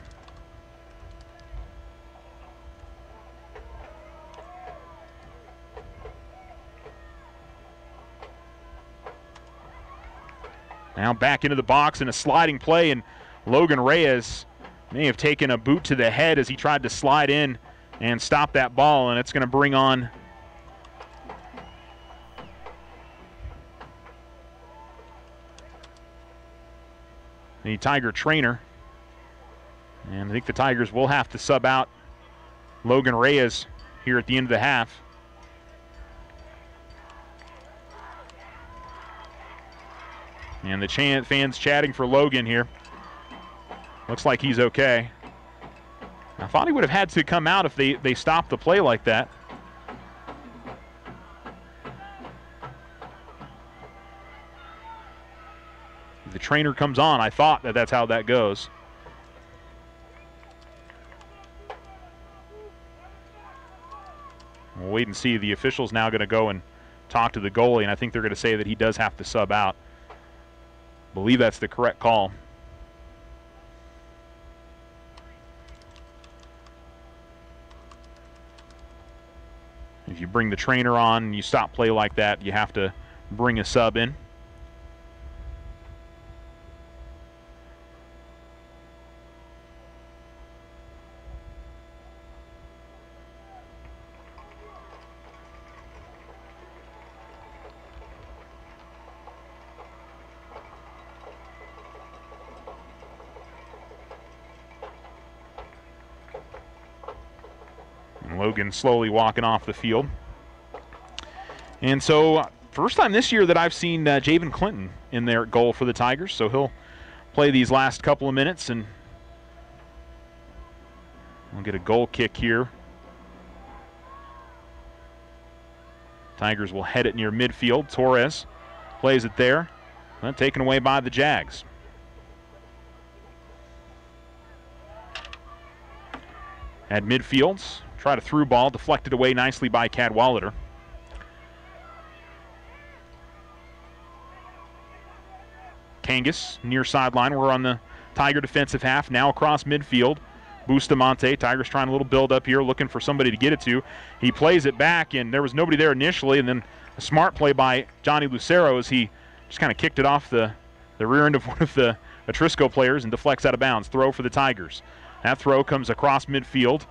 Now back into the box in a sliding play, and Logan Reyes may have taken a boot to the head as he tried to slide in and stop that ball, and it's going to bring on the Tiger trainer. And I think the Tigers will have to sub out Logan Reyes here at the end of the half. And the fans chatting for Logan here. Looks like he's okay. I thought he would have had to come out if they stopped the play like that. If the trainer comes on, I thought that's how that goes. We'll wait and see. The official's now going to go and talk to the goalie, and I think they're going to say that he does have to sub out. I believe that's the correct call. If you bring the trainer on and you stop play like that, you have to bring a sub in. Logan slowly walking off the field. And so First time this year that I've seen Javen Clinton in there at goal for the Tigers, so he'll play these last couple of minutes, and we'll get a goal kick here. Tigers will head it near midfield. Torres plays it there, taken away by the Jags. At midfield, tried a through ball, deflected away nicely by Cadwallader. Kangas near sideline. We're on the Tiger defensive half, now across midfield. Bustamante, Tigers trying a little build up here, looking for somebody to get it to. He plays it back, and there was nobody there initially, and then a smart play by Johnny Lucero as he just kind of kicked it off the rear end of one of the Atrisco players and deflects out of bounds. Throw for the Tigers. That throw comes across midfield.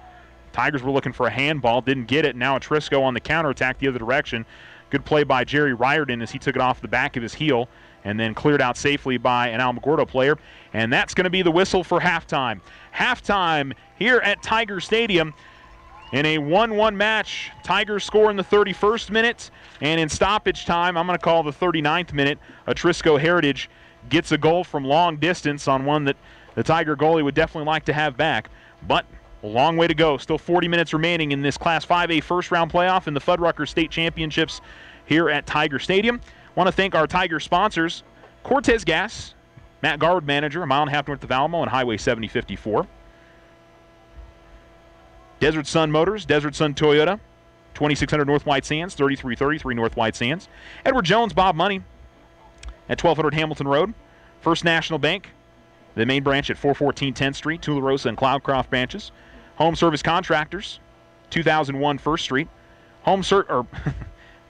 Tigers were looking for a handball, didn't get it. Now Atrisco on the counterattack the other direction. Good play by Jerry Riordan as he took it off the back of his heel and then cleared out safely by an Alamogordo player. And that's going to be the whistle for halftime. Halftime here at Tiger Stadium in a 1-1 match. Tigers score in the 31st minute, and in stoppage time, I'm going to call the 39th minute, Atrisco Heritage gets a goal from long distance on one that the Tiger goalie would definitely like to have back. But a long way to go. Still 40 minutes remaining in this Class 5A first-round playoff in the Fuddruckers State Championships here at Tiger Stadium. Want to thank our Tiger sponsors, Cortez Gas, Matt Garwood manager, a mile and a half north of Alamo on Highway 7054. Desert Sun Motors, Desert Sun Toyota, 2600 North White Sands, 3333 North White Sands. Edward Jones, Bob Money at 1200 Hamilton Road. First National Bank, the main branch at 414 10th Street, Tularosa and Cloudcroft branches. Home Service Contractors, 2001 First Street.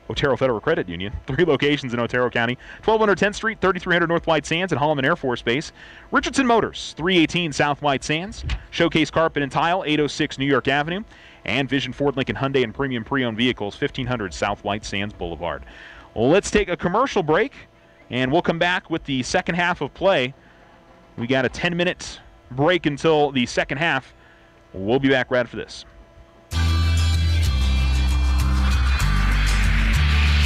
Otero Federal Credit Union, 3 locations in Otero County, 1200 10th Street, 3300 North White Sands at Holloman Air Force Base. Richardson Motors, 318 South White Sands. Showcase Carpet and Tile, 806 New York Avenue. And Vision Ford Lincoln Hyundai and Premium Pre-Owned Vehicles, 1500 South White Sands Boulevard. Well, let's take a commercial break, and we'll come back with the second half of play. We got a 10-minute break until the second half. We'll be back right after this.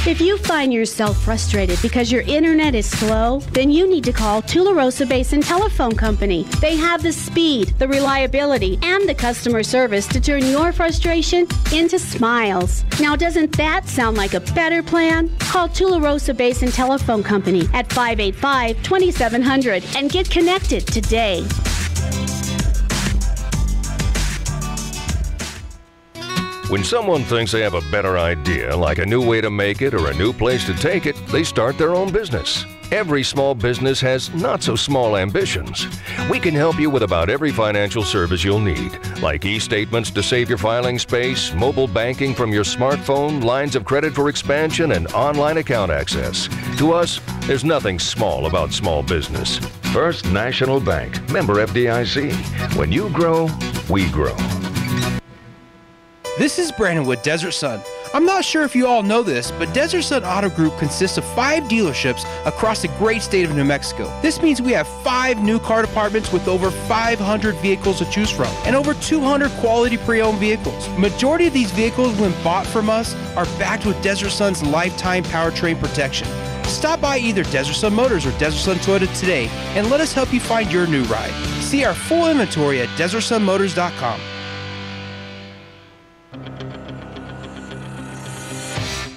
If you find yourself frustrated because your internet is slow, then you need to call Tularosa Basin Telephone Company. They have the speed, the reliability, and the customer service to turn your frustration into smiles. Now, doesn't that sound like a better plan? Call Tularosa Basin Telephone Company at 585-2700 and get connected today. When someone thinks they have a better idea, like a new way to make it or a new place to take it, they start their own business. Every small business has not-so-small ambitions. We can help you with about every financial service you'll need, like e-statements to save your filing space, mobile banking from your smartphone, lines of credit for expansion, and online account access. To us, there's nothing small about small business. First National Bank, member FDIC. When you grow, we grow. This is Brandon with Desert Sun. I'm not sure if you all know this, but Desert Sun Auto Group consists of 5 dealerships across the great state of New Mexico. This means we have 5 new car departments with over 500 vehicles to choose from and over 200 quality pre-owned vehicles. Majority of these vehicles, when bought from us, are backed with Desert Sun's lifetime powertrain protection. Stop by either Desert Sun Motors or Desert Sun Toyota today and let us help you find your new ride. See our full inventory at DesertSunMotors.com.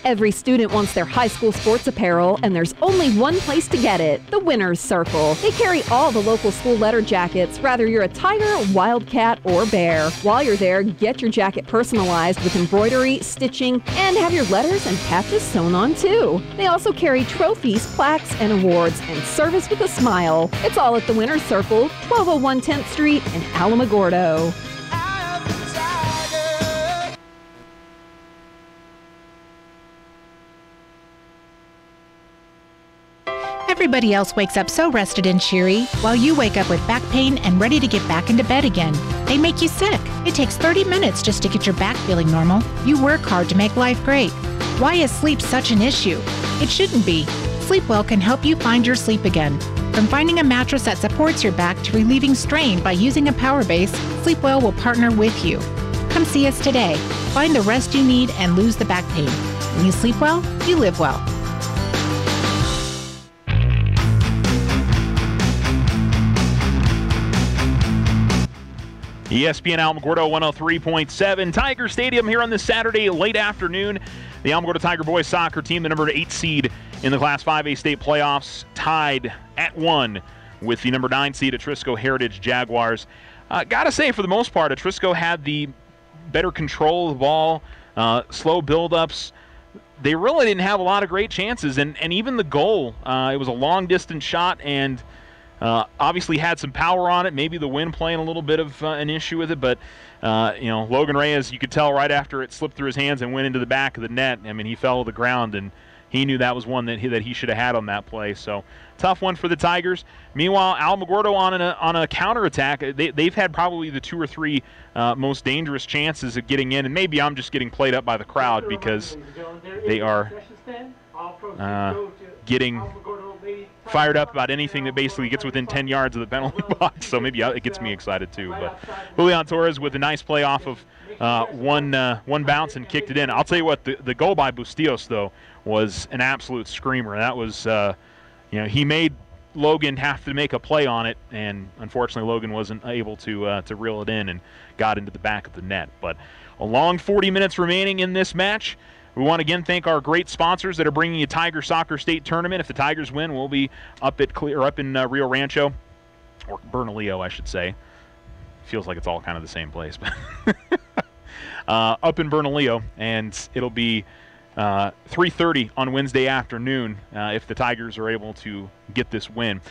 Every student wants their high school sports apparel, and there's only one place to get it, the Winner's Circle. They carry all the local school letter jackets, whether you're a Tiger, Wildcat, or Bear. While you're there, get your jacket personalized with embroidery, stitching, and have your letters and patches sewn on too. They also carry trophies, plaques, and awards, and service with a smile. It's all at the Winner's Circle, 1201 10th Street in Alamogordo. Everybody else wakes up so rested and cheery, while you wake up with back pain and ready to get back into bed again. They make you sick. It takes 30 minutes just to get your back feeling normal. You work hard to make life great. Why is sleep such an issue? It shouldn't be. Sleepwell can help you find your sleep again. From finding a mattress that supports your back to relieving strain by using a power base, Sleepwell will partner with you. Come see us today. Find the rest you need and lose the back pain. When you sleep well, you live well. ESPN Alamogordo 103.7. Tiger Stadium here on this Saturday late afternoon. The Alamogordo Tiger boys soccer team, the number 8 seed in the Class 5A state playoffs, tied at 1 with the number 9 seed Atrisco Heritage Jaguars. Gotta say, for the most part, Atrisco had the better control of the ball, slow build-ups. They really didn't have a lot of great chances, and even the goal, it was a long-distance shot, and obviously had some power on it. Maybe the wind playing a little bit of an issue with it, but Logan Reyes, you could tell right after it slipped through his hands and went into the back of the net. I mean, he fell to the ground, and he knew that was one that he should have had on that play. So tough one for the Tigers. Meanwhile, Alamogordo on a counterattack. They've had probably the 2 or 3 most dangerous chances of getting in, and maybe I'm just getting played up by the crowd because they are getting fired up about anything that basically gets within 10 yards of the penalty box, so maybe it gets me excited too. But Julian Torres with a nice play off of one bounce and kicked it in. I'll tell you what, the goal by Bustillos, though, was an absolute screamer. That was, he made Logan have to make a play on it, and unfortunately Logan wasn't able to reel it in and got into the back of the net. But a long 40 minutes remaining in this match. We want to again thank our great sponsors that are bringing you Tiger Soccer State Tournament. If the Tigers win, we'll be up in Rio Rancho, or Bernalillo, I should say. Feels like it's all kind of the same place, but up in Bernalillo, and it'll be 3:30 on Wednesday afternoon if the Tigers are able to get this win.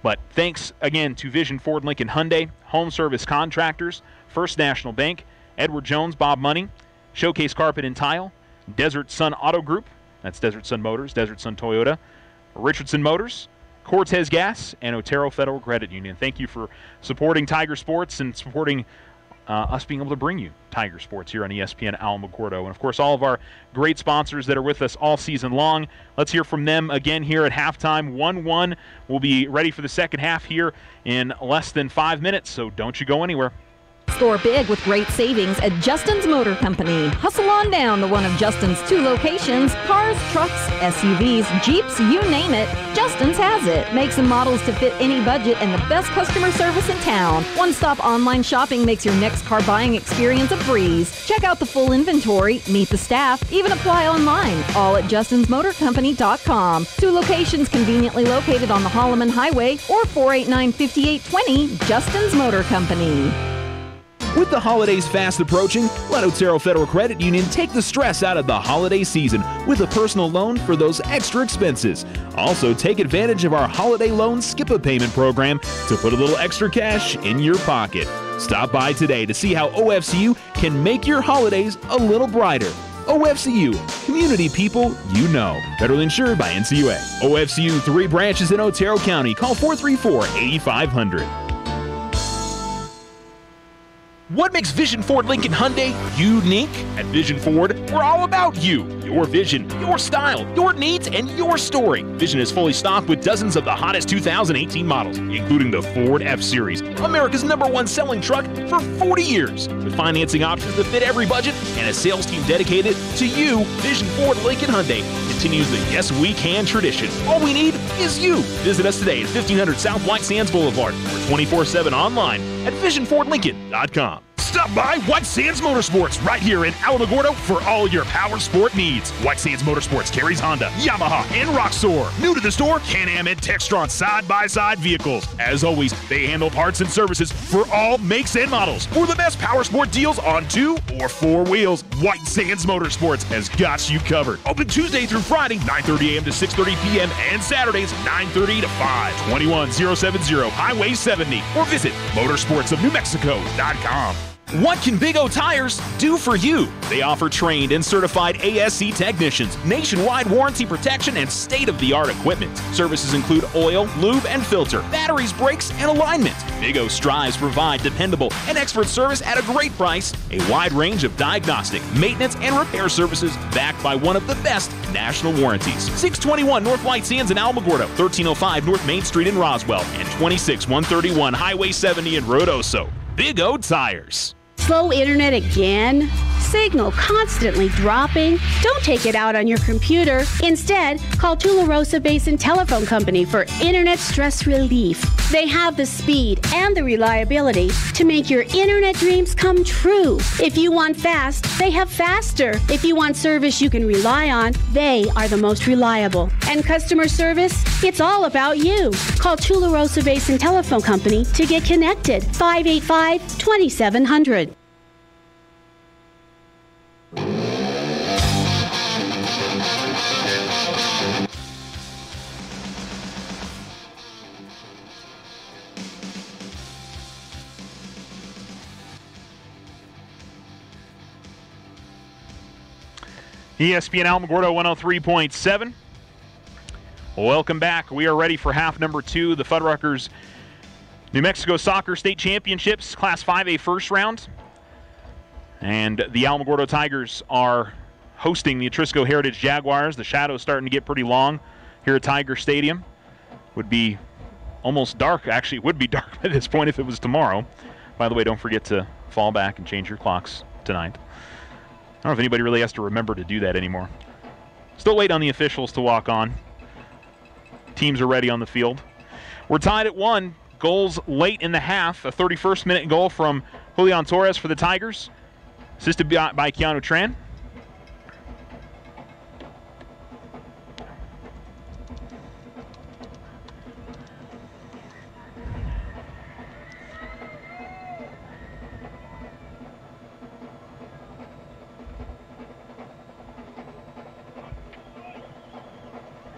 But thanks again to Vision Ford Lincoln Hyundai, Home Service Contractors, First National Bank, Edward Jones, Bob Money, Showcase Carpet and Tile, Desert Sun Auto Group, that's Desert Sun Motors, Desert Sun Toyota, Richardson Motors, Cortez Gas, and Otero Federal Credit Union. Thank you for supporting Tiger Sports and supporting us being able to bring you Tiger Sports here on ESPN Alamogordo. And, of course, all of our great sponsors that are with us all season long. Let's hear from them again here at halftime. 1-1. We'll be ready for the second half here in less than 5 minutes, so don't you go anywhere. Score big with great savings at Justin's Motor Company. Hustle on down to one of Justin's 2 locations. Cars, trucks, SUVs, Jeeps, you name it, Justin's has it. Makes and models to fit any budget and the best customer service in town. One-stop online shopping makes your next car buying experience a breeze. Check out the full inventory, meet the staff, even apply online. All at justinsmotorcompany.com. 2 locations conveniently located on the Holloman Highway or 489-5820, Justin's Motor Company. With the holidays fast approaching, let Otero Federal Credit Union take the stress out of the holiday season with a personal loan for those extra expenses. Also, take advantage of our holiday loan skip-a-payment program to put a little extra cash in your pocket. Stop by today to see how OFCU can make your holidays a little brighter. OFCU, community people you know. Federally insured by NCUA. OFCU, 3 branches in Otero County. Call 434-8500. What makes Vision Ford Lincoln Hyundai unique? At Vision Ford, we're all about you, your vision, your style, your needs, and your story. Vision is fully stocked with dozens of the hottest 2018 models, including the Ford F-Series, America's #1 selling truck for 40 years. With financing options that fit every budget and a sales team dedicated to you, Vision Ford Lincoln Hyundai continues the Yes We Can tradition. All we need is you. Visit us today at 1500 South White Sands Boulevard or 24/7 online at visionfordlincoln.com. Stop by White Sands Motorsports right here in Alamogordo for all your power sport needs. White Sands Motorsports carries Honda, Yamaha, and Roxor. New to the store, Can-Am and Textron side-by-side vehicles. As always, they handle parts and services for all makes and models. For the best power sport deals on 2 or 4 wheels, White Sands Motorsports has got you covered. Open Tuesday through Friday, 9:30 a.m. to 6:30 p.m. and Saturdays, 9:30 to 5. 21070 Highway 70 or visit motorsportsofnewmexico.com. What can Big O Tires do for you? They offer trained and certified ASC technicians, nationwide warranty protection, and state-of-the-art equipment. Services include oil, lube, and filter, batteries, brakes, and alignment. Big O strives to provide dependable and expert service at a great price, a wide range of diagnostic, maintenance, and repair services backed by one of the best national warranties. 621 North White Sands in Alamogordo, 1305 North Main Street in Roswell, and 26131 Highway 70 in Rodoso. Big O Tires. Slow internet again? Signal constantly dropping? Don't take it out on your computer. Instead, call Tularosa Basin Telephone Company for internet stress relief. They have the speed and the reliability to make your internet dreams come true. If you want fast, they have faster. If you want service you can rely on, they are the most reliable. And customer service? It's all about you. Call Tularosa Basin Telephone Company to get connected. 585-2700. ESPN Alamogordo 103.7. Welcome back. We are ready for half number 2, the Fuddruckers New Mexico Soccer State Championships, Class 5A first round. And the Alamogordo Tigers are hosting the Atrisco Heritage Jaguars. The shadow's starting to get pretty long here at Tiger Stadium. Would be almost dark. Actually, it would be dark at this point if it was tomorrow. By the way, don't forget to fall back and change your clocks tonight. I don't know if anybody really has to remember to do that anymore. Still waiting on the officials to walk on. Teams are ready on the field. We're tied at 1. Goals late in the half. A 31st-minute goal from Julian Torres for the Tigers, assisted by Keanu Tran.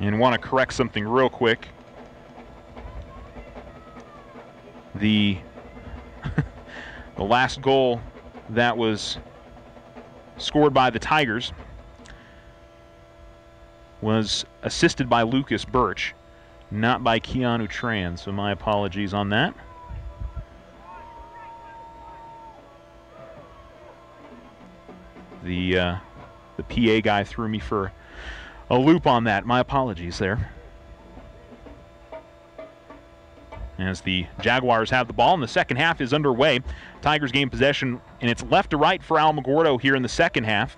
And want to correct something real quick. The last goal that was scored by the Tigers was assisted by Lucas Birch, not by Keanu Tran, so my apologies on that. The PA guy threw me for a loop on that. My apologies there. As the Jaguars have the ball, and the second half is underway. Tigers gain possession, and it's left to right for Alamogordo here in the second half.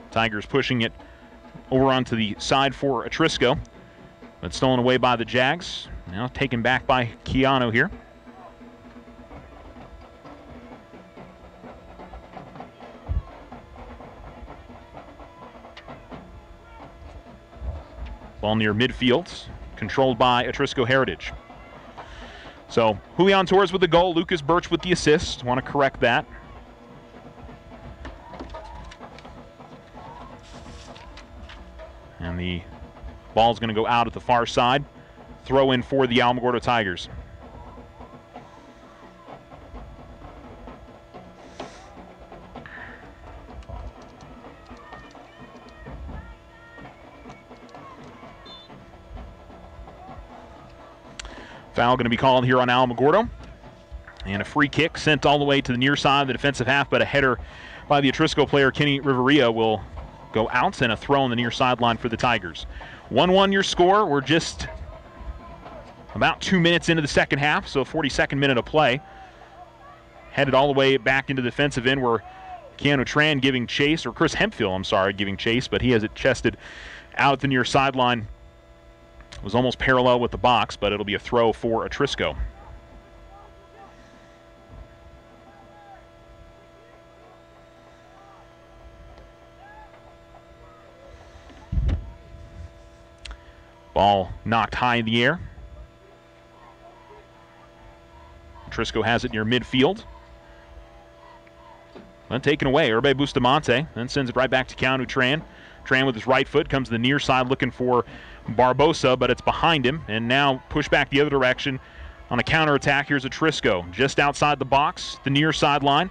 Tigers pushing it over onto the side for Atrisco, but stolen away by the Jags. Now taken back by Keanu here. Ball near midfield, controlled by Atrisco Heritage. So Julian Torres with the goal, Lucas Birch with the assist. Want to correct that. And the ball's going to go out at the far side. Throw in for the Alamogordo Tigers. Foul going to be called here on Alamogordo. And a free kick sent all the way to the near side of the defensive half, but a header by the Atrisco player, Kenny Riveria, will go out, and a throw on the near sideline for the Tigers. 1-1 your score. We're just about 2 minutes into the second half, so 42nd minute of play. Headed all the way back into the defensive end where Keanu Tran giving chase, or Chris Hemphill, I'm sorry, giving chase, but he has it chested out at the near sideline. It was almost parallel with the box, but it'll be a throw for Atrisco. Ball knocked high in the air. Atrisco has it near midfield. Then taken away. Herbe Bustamante then sends it right back to Keanu Tran. Tran with his right foot comes to the near side looking for Barbosa, but it's behind him. And now push back the other direction on a counterattack. Here's Atrisco just outside the box, the near sideline.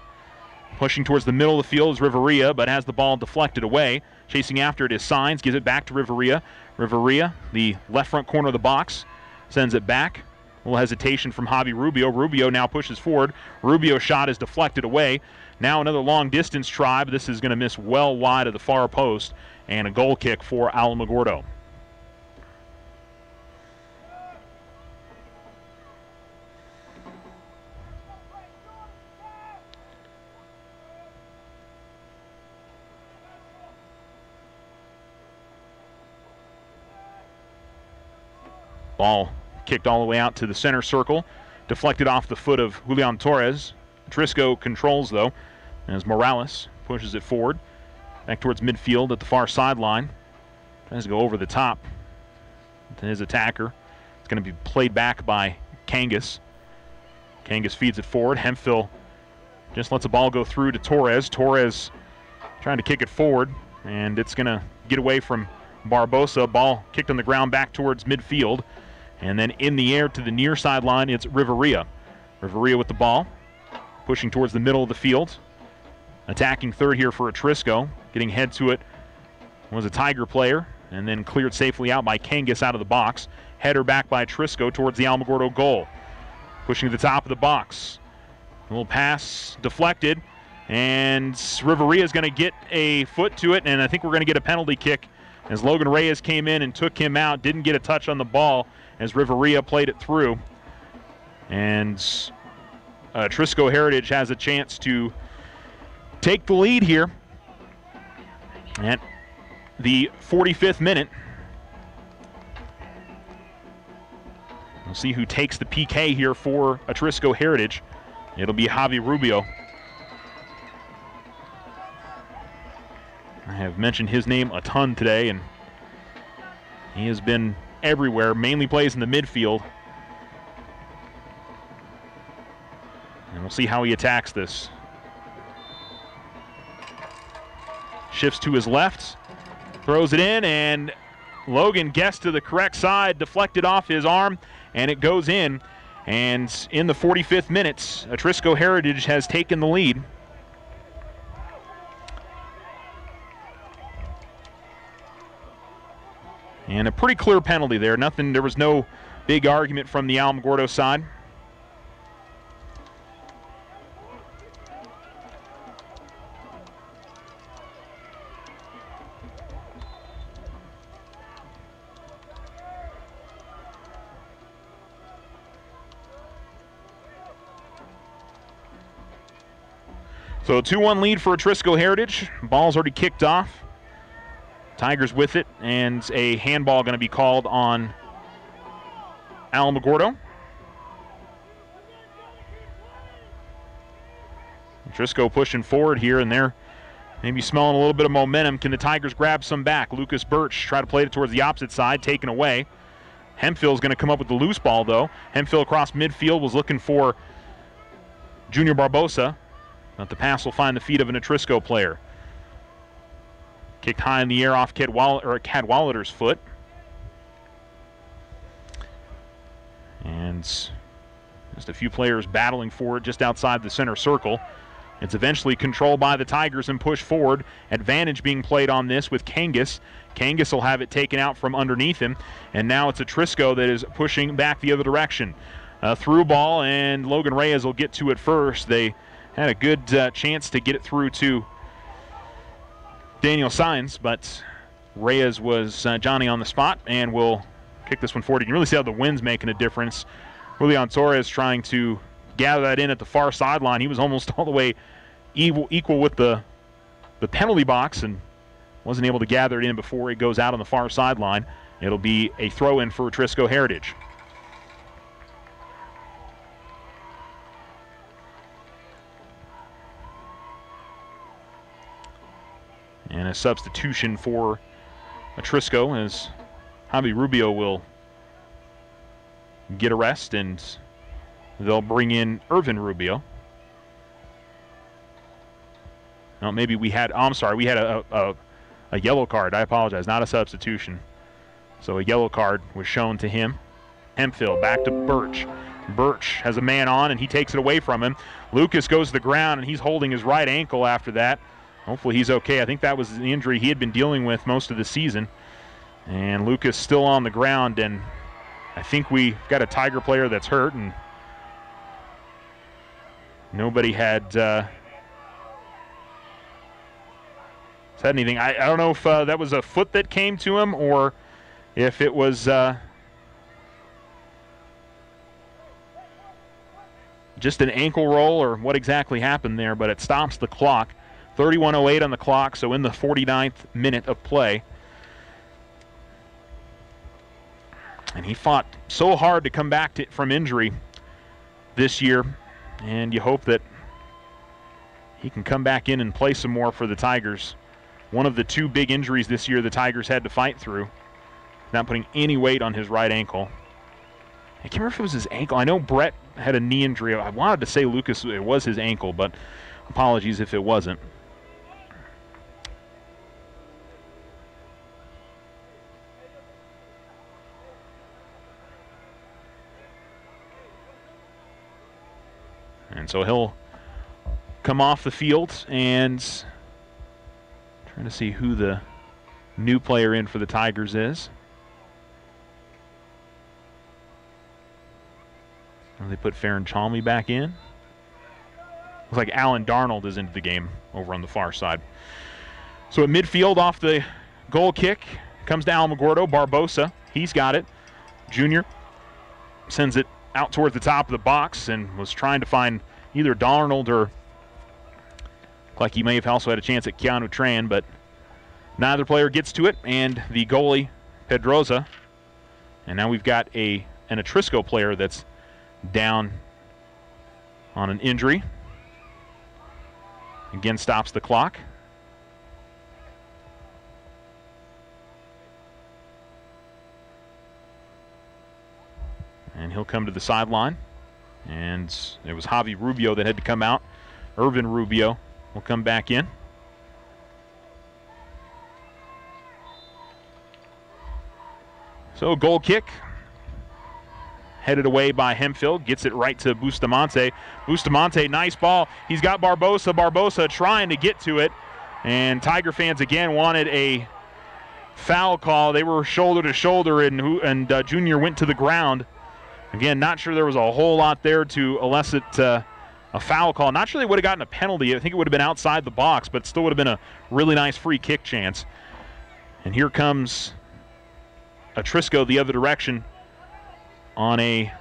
Pushing towards the middle of the field is Riveria, but has the ball deflected away. Chasing after it is Signs, gives it back to Riveria. Riveria, the left front corner of the box, sends it back. A little hesitation from Javi Rubio. Rubio now pushes forward. Rubio's shot is deflected away. Now another long distance try, but this is going to miss well wide of the far post, and a goal kick for Alamogordo. Ball kicked all the way out to the center circle. Deflected off the foot of Julian Torres. Atrisco controls, though, as Morales pushes it forward. Back towards midfield at the far sideline. Tries to go over the top to his attacker. It's going to be played back by Kangas. Kangas feeds it forward. Hemphill just lets the ball go through to Torres. Torres trying to kick it forward, and it's going to get away from Barbosa. Ball kicked on the ground back towards midfield. And then in the air to the near sideline, it's Riveria. Riveria with the ball, pushing towards the middle of the field. Attacking third here for Atrisco. Getting head to it was a Tiger player, and then cleared safely out by Kangas out of the box. Header back by Atrisco towards the Alamogordo goal. Pushing to the top of the box. A little pass deflected, and Riveria is going to get a foot to it, and I think we're going to get a penalty kick as Logan Reyes came in and took him out. Didn't get a touch on the ball as Riveria played it through. And Atrisco Heritage has a chance to take the lead here at the 45th minute. We'll see who takes the PK here for Atrisco Heritage. It'll be Javi Rubio. I have mentioned his name a ton today, and he has been everywhere, mainly plays in the midfield. And we'll see how he attacks this. Shifts to his left, throws it in, and Logan guessed to the correct side, deflected off his arm, and it goes in. And in the 45th minute, Atrisco Heritage has taken the lead. And a pretty clear penalty there. There was no big argument from the Alamogordo side. So a 2-1 lead for Atrisco Heritage. Ball's already kicked off. Tigers with it, and a handball going to be called on Alamogordo. Atrisco pushing forward here, and they're maybe smelling a little bit of momentum. Can the Tigers grab some back? Lucas Birch try to play it towards the opposite side, taken away. Hemphill's going to come up with the loose ball, though. Hemphill across midfield was looking for Junior Barbosa, but the pass will find the feet of an Atrisco player. Kicked high in the air off Cadwallader's foot. And just a few players battling for it just outside the center circle. It's eventually controlled by the Tigers and pushed forward. Advantage being played on this with Kangas. Kangas will have it taken out from underneath him. And now it's Atrisco that is pushing back the other direction. Through ball, and Logan Reyes will get to it first. They had a good chance to get it through to Daniel Saenz, but Reyes was Johnny on the spot and will kick this one forward. You can really see how the wind's making a difference. Julian Torres trying to gather that in at the far sideline. He was almost all the way equal with the penalty box and wasn't able to gather it in before it goes out on the far sideline. It'll be a throw-in for Atrisco Heritage. And a substitution for Atrisco as Javi Rubio will get a rest, and they'll bring in Irvin Rubio. No, maybe we had, I'm sorry, we had a yellow card. I apologize, not a substitution. So a yellow card was shown to him. Hemphill back to Birch. Birch has a man on, and he takes it away from him. Lucas goes to the ground, and he's holding his right ankle after that. Hopefully he's okay. I think that was the injury he had been dealing with most of the season. And Lucas still on the ground, and I think we got a Tiger player that's hurt, and nobody had said anything. I don't know if that was a foot that came to him or if it was just an ankle roll or what exactly happened there, but it stops the clock. 31:08 on the clock, so in the 49th minute of play. And He fought so hard to come back from injury this year, and you hope that he can come back in and play some more for the Tigers. One of the two big injuries this year the Tigers had to fight through, not putting any weight on his right ankle. I can't remember if it was his ankle. I know Brett had a knee injury. I wanted to say Lucas it was his ankle, but apologies if it wasn't. And so he'll come off the field, and trying to see who the new player in for the Tigers is. They put Farron Chalmey back in. Looks like Alan Darnold is into the game over on the far side. So at midfield off the goal kick comes to Alamogordo. Barbosa, he's got it. Junior sends it out towards the top of the box and was trying to find either Darnold or looked like he may have also had a chance at Keanu Tran, but neither player gets to it, and the goalie, Pedroza. And now we've got an Atrisco player that's down on an injury. Again, stops the clock. And he'll come to the sideline. And it was Javi Rubio that had to come out. Irvin Rubio will come back in. So goal kick. Headed away by Hemphill. Gets it right to Bustamante. Bustamante, nice ball. He's got Barbosa. Barbosa trying to get to it. And Tiger fans again wanted a foul call. They were shoulder to shoulder, and Junior went to the ground. Again, not sure there was a whole lot there to elicit a foul call. Not sure they would have gotten a penalty. I think it would have been outside the box, but still would have been a really nice free kick chance. And here comes Atrisco the other direction on a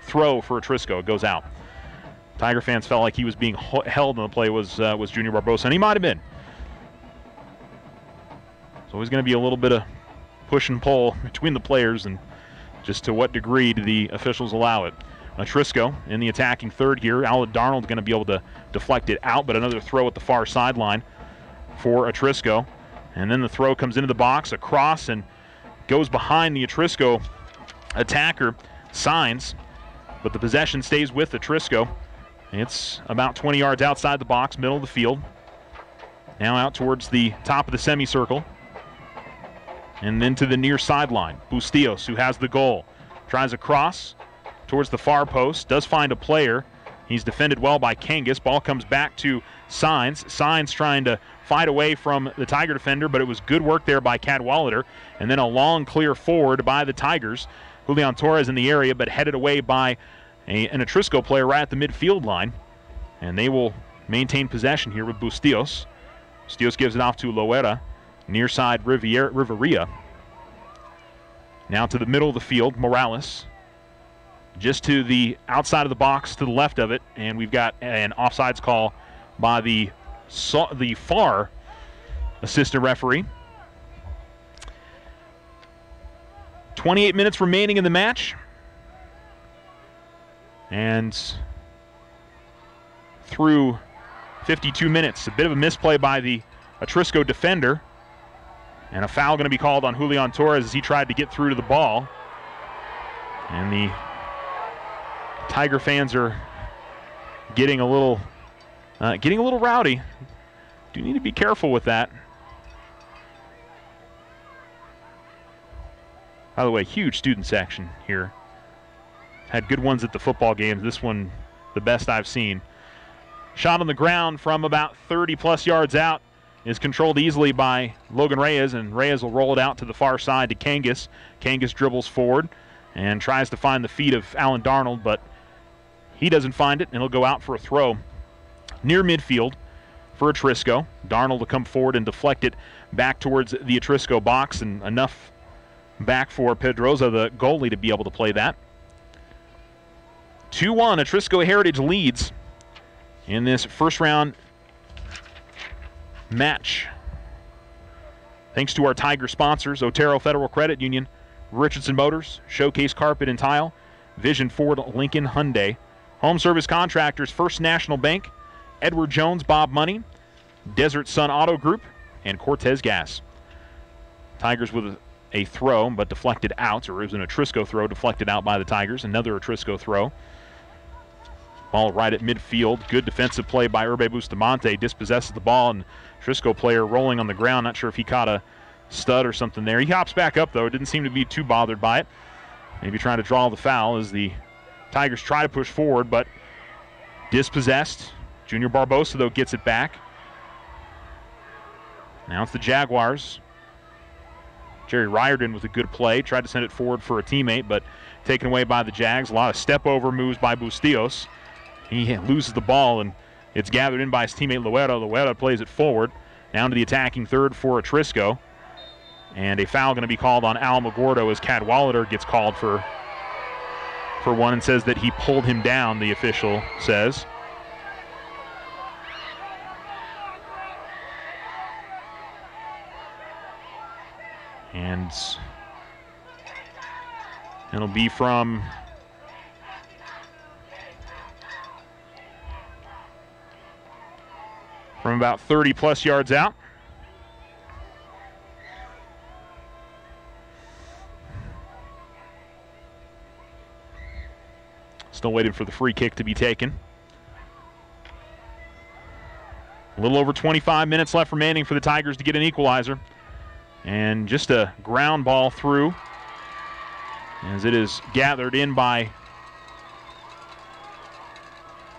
throw for Atrisco. It goes out. Tiger fans felt like he was being held in the play was Junior Barbosa, and he might have been. So there's going to be a little bit of push and pull between the players, and just to what degree do the officials allow it. Atrisco in the attacking third here. Alan Darnold going to be able to deflect it out, but another throw at the far sideline for Atrisco. And then the throw comes into the box, across, and goes behind the Atrisco attacker, Signs, but the possession stays with Atrisco. It's about 20 yards outside the box, middle of the field. Now out towards the top of the semicircle. And then to the near sideline. Bustillos, who has the goal, tries a cross towards the far post, does find a player. He's defended well by Kangas. Ball comes back to Signs. Signs trying to fight away from the Tiger defender, but it was good work there by Cadwallader. And then a long clear forward by the Tigers. Julian Torres in the area, but headed away by an Atrisco player right at the midfield line. And they will maintain possession here with Bustillos. Bustillos gives it off to Loera. Near side Riveria. Now to the middle of the field, Morales. Just to the outside of the box, to the left of it, and we've got an offsides call by the far assistant referee. 28 minutes remaining in the match. And through 52 minutes, a bit of a misplay by the Atrisco defender. And a foul going to be called on Julian Torres as he tried to get through to the ball. And the Tiger fans are getting a little rowdy. Do need to be careful with that. By the way, huge student section here. Had good ones at the football games. This one, the best I've seen. Shot on the ground from about 30-plus yards out is controlled easily by Logan Reyes, and Reyes will roll it out to the far side to Kangas. Kangas dribbles forward and tries to find the feet of Alan Darnold, but he doesn't find it, and he'll go out for a throw near midfield for Atrisco. Darnold will come forward and deflect it back towards the Atrisco box, and enough back for Pedroza, the goalie, to be able to play that. 2-1, Atrisco Heritage leads in this first round match Thanks to our Tiger sponsors, Otero Federal Credit Union, Richardson Motors, Showcase Carpet and Tile, Vision Ford, Lincoln Hyundai, Home Service Contractors, First National Bank, Edward Jones, Bob Money, Desert Sun Auto Group, and Cortez Gas. Tigers with a throw, but deflected out, or it was an Atrisco throw, deflected out by the Tigers. Another Atrisco throw. Ball right at midfield. Good defensive play by Urbe Bustamante. Dispossesses the ball, and Atrisco player rolling on the ground. Not sure if he caught a stud or something there. He hops back up, though. Didn't seem to be too bothered by it. Maybe trying to draw the foul as the Tigers try to push forward, but dispossessed. Junior Barbosa, though, gets it back. Now it's the Jaguars. Jerry Riordan with a good play. Tried to send it forward for a teammate, but taken away by the Jags. A lot of step-over moves by Bustillos. He loses the ball, and it's gathered in by his teammate Loera. Loera plays it forward. Down to the attacking third for Atrisco. And a foul going to be called on Alamogordo as Cadwallader gets called for one and says that he pulled him down, the official says. And it'll be from about 30-plus yards out. Still waiting for the free kick to be taken. A little over 25 minutes left remaining for the Tigers to get an equalizer. And just a ground ball through as it is gathered in by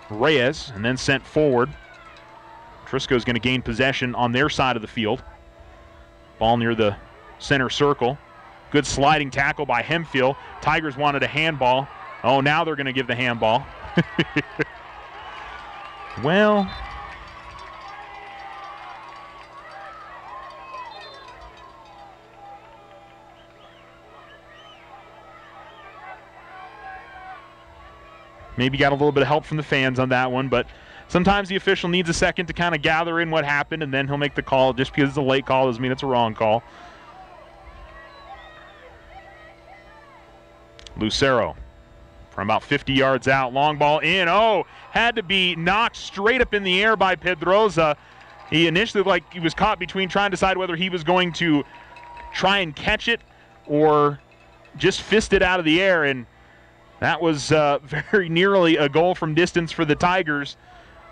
Reyes and then sent forward. Atrisco is going to gain possession on their side of the field. Ball near the center circle. Good sliding tackle by Hemphill. Tigers wanted a handball. Oh, now they're going to give the handball. Well, maybe got a little bit of help from the fans on that one, but sometimes the official needs a second to kind of gather in what happened, and then he'll make the call. Just because it's a late call doesn't mean it's a wrong call. Lucero from about 50 yards out. Long ball in. Oh, had to be knocked straight up in the air by Pedroza. He initially, like, he was caught between trying to decide whether he was going to try and catch it or just fist it out of the air, and that was very nearly a goal from distance for the Tigers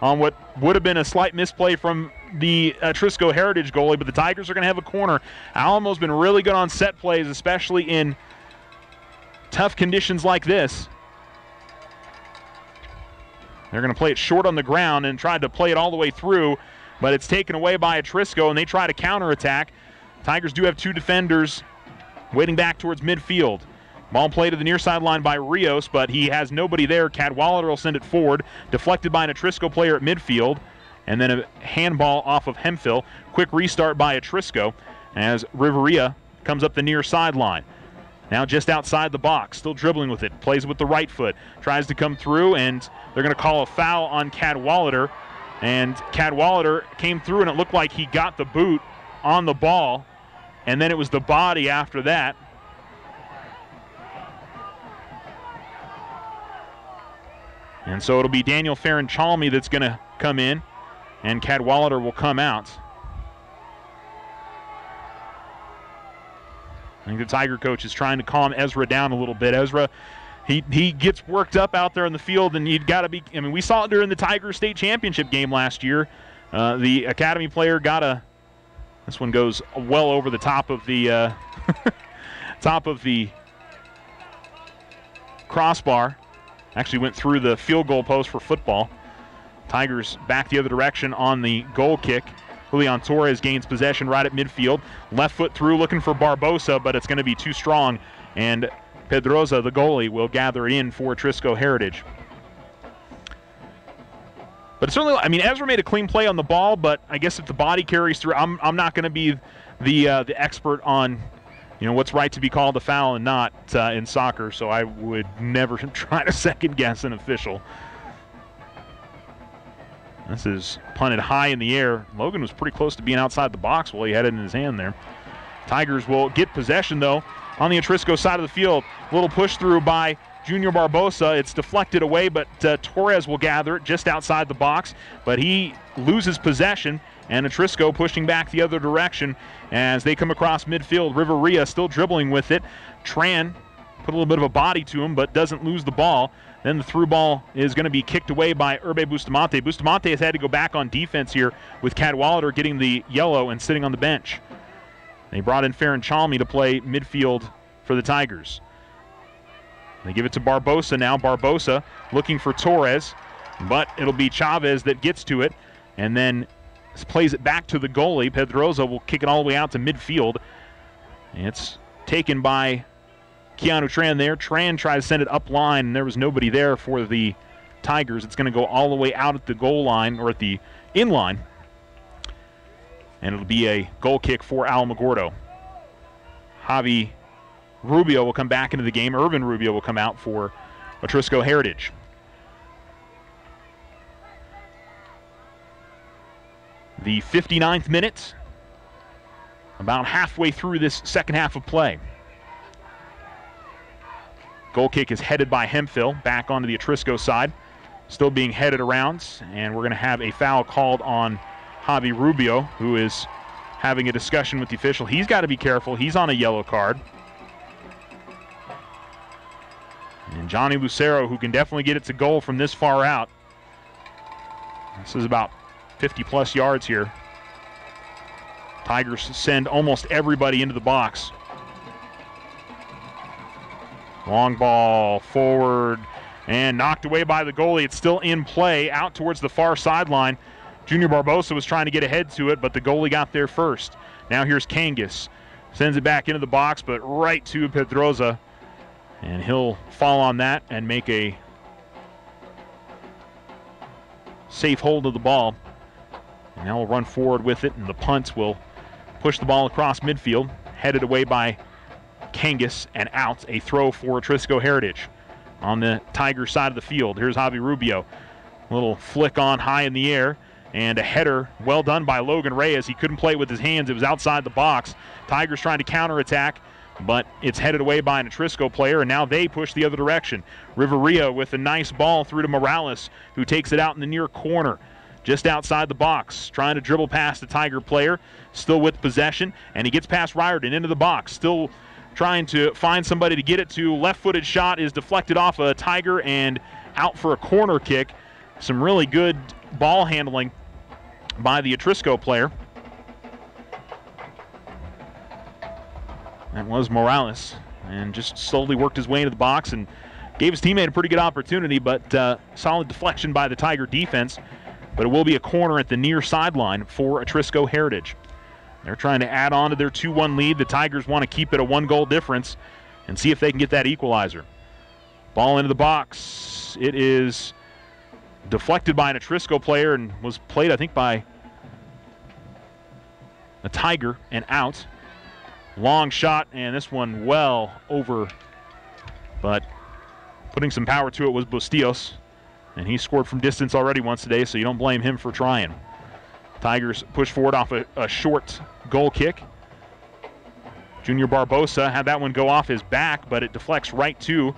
on what would have been a slight misplay from the Atrisco Heritage goalie, but the Tigers are going to have a corner. Alamo's been really good on set plays, especially in tough conditions like this. They're going to play it short on the ground and tried to play it all the way through, but it's taken away by Atrisco, and they try to counterattack. Tigers do have two defenders waiting back towards midfield. Ball played to the near sideline by Rios, but he has nobody there. Cadwallader will send it forward, deflected by an Atrisco player at midfield, and then a handball off of Hemphill. Quick restart by Atrisco as Riveria comes up the near sideline. Now just outside the box, still dribbling with it, plays with the right foot, tries to come through, and they're going to call a foul on Cadwallader. And Cadwallader came through, and it looked like he got the boot on the ball, and then it was the body after that. And so it'll be Daniel Ferrin-Chalmy that's going to come in, and Cadwallader will come out. I think the Tiger coach is trying to calm Ezra down a little bit. Ezra, he gets worked up out there in the field, and you've got to be, I mean, we saw it during the Tiger State Championship game last year. The Academy player got a, this one goes well over the top of the top of the crossbar. Actually went through the field goal post for football. Tigers back the other direction on the goal kick. Julian Torres gains possession right at midfield. Left foot through looking for Barbosa, but it's going to be too strong. And Pedroza, the goalie, will gather it in for Atrisco Heritage. But certainly, I mean, Ezra made a clean play on the ball, but I guess if the body carries through, I'm not going to be the expert on, you know, what's right to be called a foul and not in soccer, so I would never try to second guess an official. This is punted high in the air. Logan was pretty close to being outside the box while he had it in his hand there. Tigers will get possession, though, on the Atrisco side of the field. A little push through by Junior Barbosa. It's deflected away, but Torres will gather it just outside the box, but he loses possession, and Atrisco pushing back the other direction as they come across midfield. Riveria still dribbling with it. Tran put a little bit of a body to him, but doesn't lose the ball. Then the through ball is going to be kicked away by Herbe Bustamante. Bustamante has had to go back on defense here with Cadwallader getting the yellow and sitting on the bench. They brought in Farron Chalmy to play midfield for the Tigers. They give it to Barbosa now. Barbosa looking for Torres, but it'll be Chavez that gets to it and then plays it back to the goalie. Pedroza will kick it all the way out to midfield. It's taken by Keanu Tran there. Tran tries to send it up line, and there was nobody there for the Tigers. It's going to go all the way out at the goal line, or at the in line, and it'll be a goal kick for Alamogordo. Javi Rubio will come back into the game. Irvin Rubio will come out for Atrisco Heritage. The 59th minute, about halfway through this second half of play. Goal kick is headed by Hemphill back onto the Atrisco side. Still being headed around, and we're going to have a foul called on Javi Rubio, who is having a discussion with the official. He's got to be careful. He's on a yellow card. And Johnny Lucero, who can definitely get it to goal from this far out. This is about 50-plus yards here. Tigers send almost everybody into the box. Long ball forward and knocked away by the goalie. It's still in play out towards the far sideline. Junior Barbosa was trying to get ahead to it, but the goalie got there first. Now here's Kangas. Sends it back into the box, but right to Pedroza. And he'll fall on that and make a safe hold of the ball. And now we'll run forward with it, and the punt will push the ball across midfield, headed away by Kangas and out. A throw for Atrisco Heritage on the Tiger side of the field. Here's Javi Rubio. A little flick on high in the air, and a header well done by Logan Reyes. He couldn't play it with his hands. It was outside the box. Tigers trying to counterattack, but it's headed away by an Atrisco player, and now they push the other direction. Riveria with a nice ball through to Morales, who takes it out in the near corner, just outside the box, trying to dribble past the Tiger player, still with possession, and he gets past Riordan into the box, still trying to find somebody to get it to. Left-footed shot is deflected off a Tiger and out for a corner kick. Some really good ball handling by the Atrisco player. That was Morales, and just slowly worked his way into the box and gave his teammate a pretty good opportunity, but solid deflection by the Tiger defense. But it will be a corner at the near sideline for Atrisco Heritage. They're trying to add on to their 2-1 lead. The Tigers want to keep it a 1-goal difference and see if they can get that equalizer. Ball into the box. It is deflected by an Atrisco player and was played, I think, by a Tiger and out. Long shot, and this one well over, but putting some power to it was Bustillos, and he scored from distance already once today, so you don't blame him for trying. Tigers push forward off a short goal kick. Junior Barbosa had that one go off his back, but it deflects right to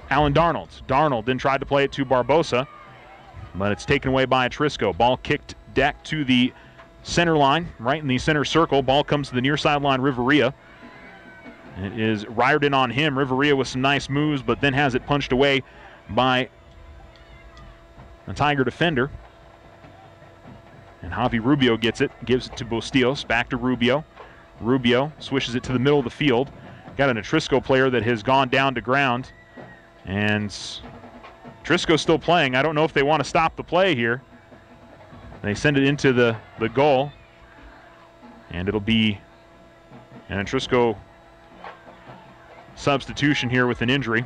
Alan Darnold. Darnold then tried to play it to Barbosa, but it's taken away by Atrisco. Ball kicked back to the center line, right in the center circle. Ball comes to the near sideline, Riveria. It is Riordan on him. Riveria with some nice moves, but then has it punched away by a Tiger defender. And Javi Rubio gets it, gives it to Bustillos, back to Rubio. Rubio swishes it to the middle of the field. Got an Atrisco player that has gone down to ground. And Atrisco's still playing. I don't know if they want to stop the play here. They send it into the goal. And it'll be an Atrisco substitution here with an injury.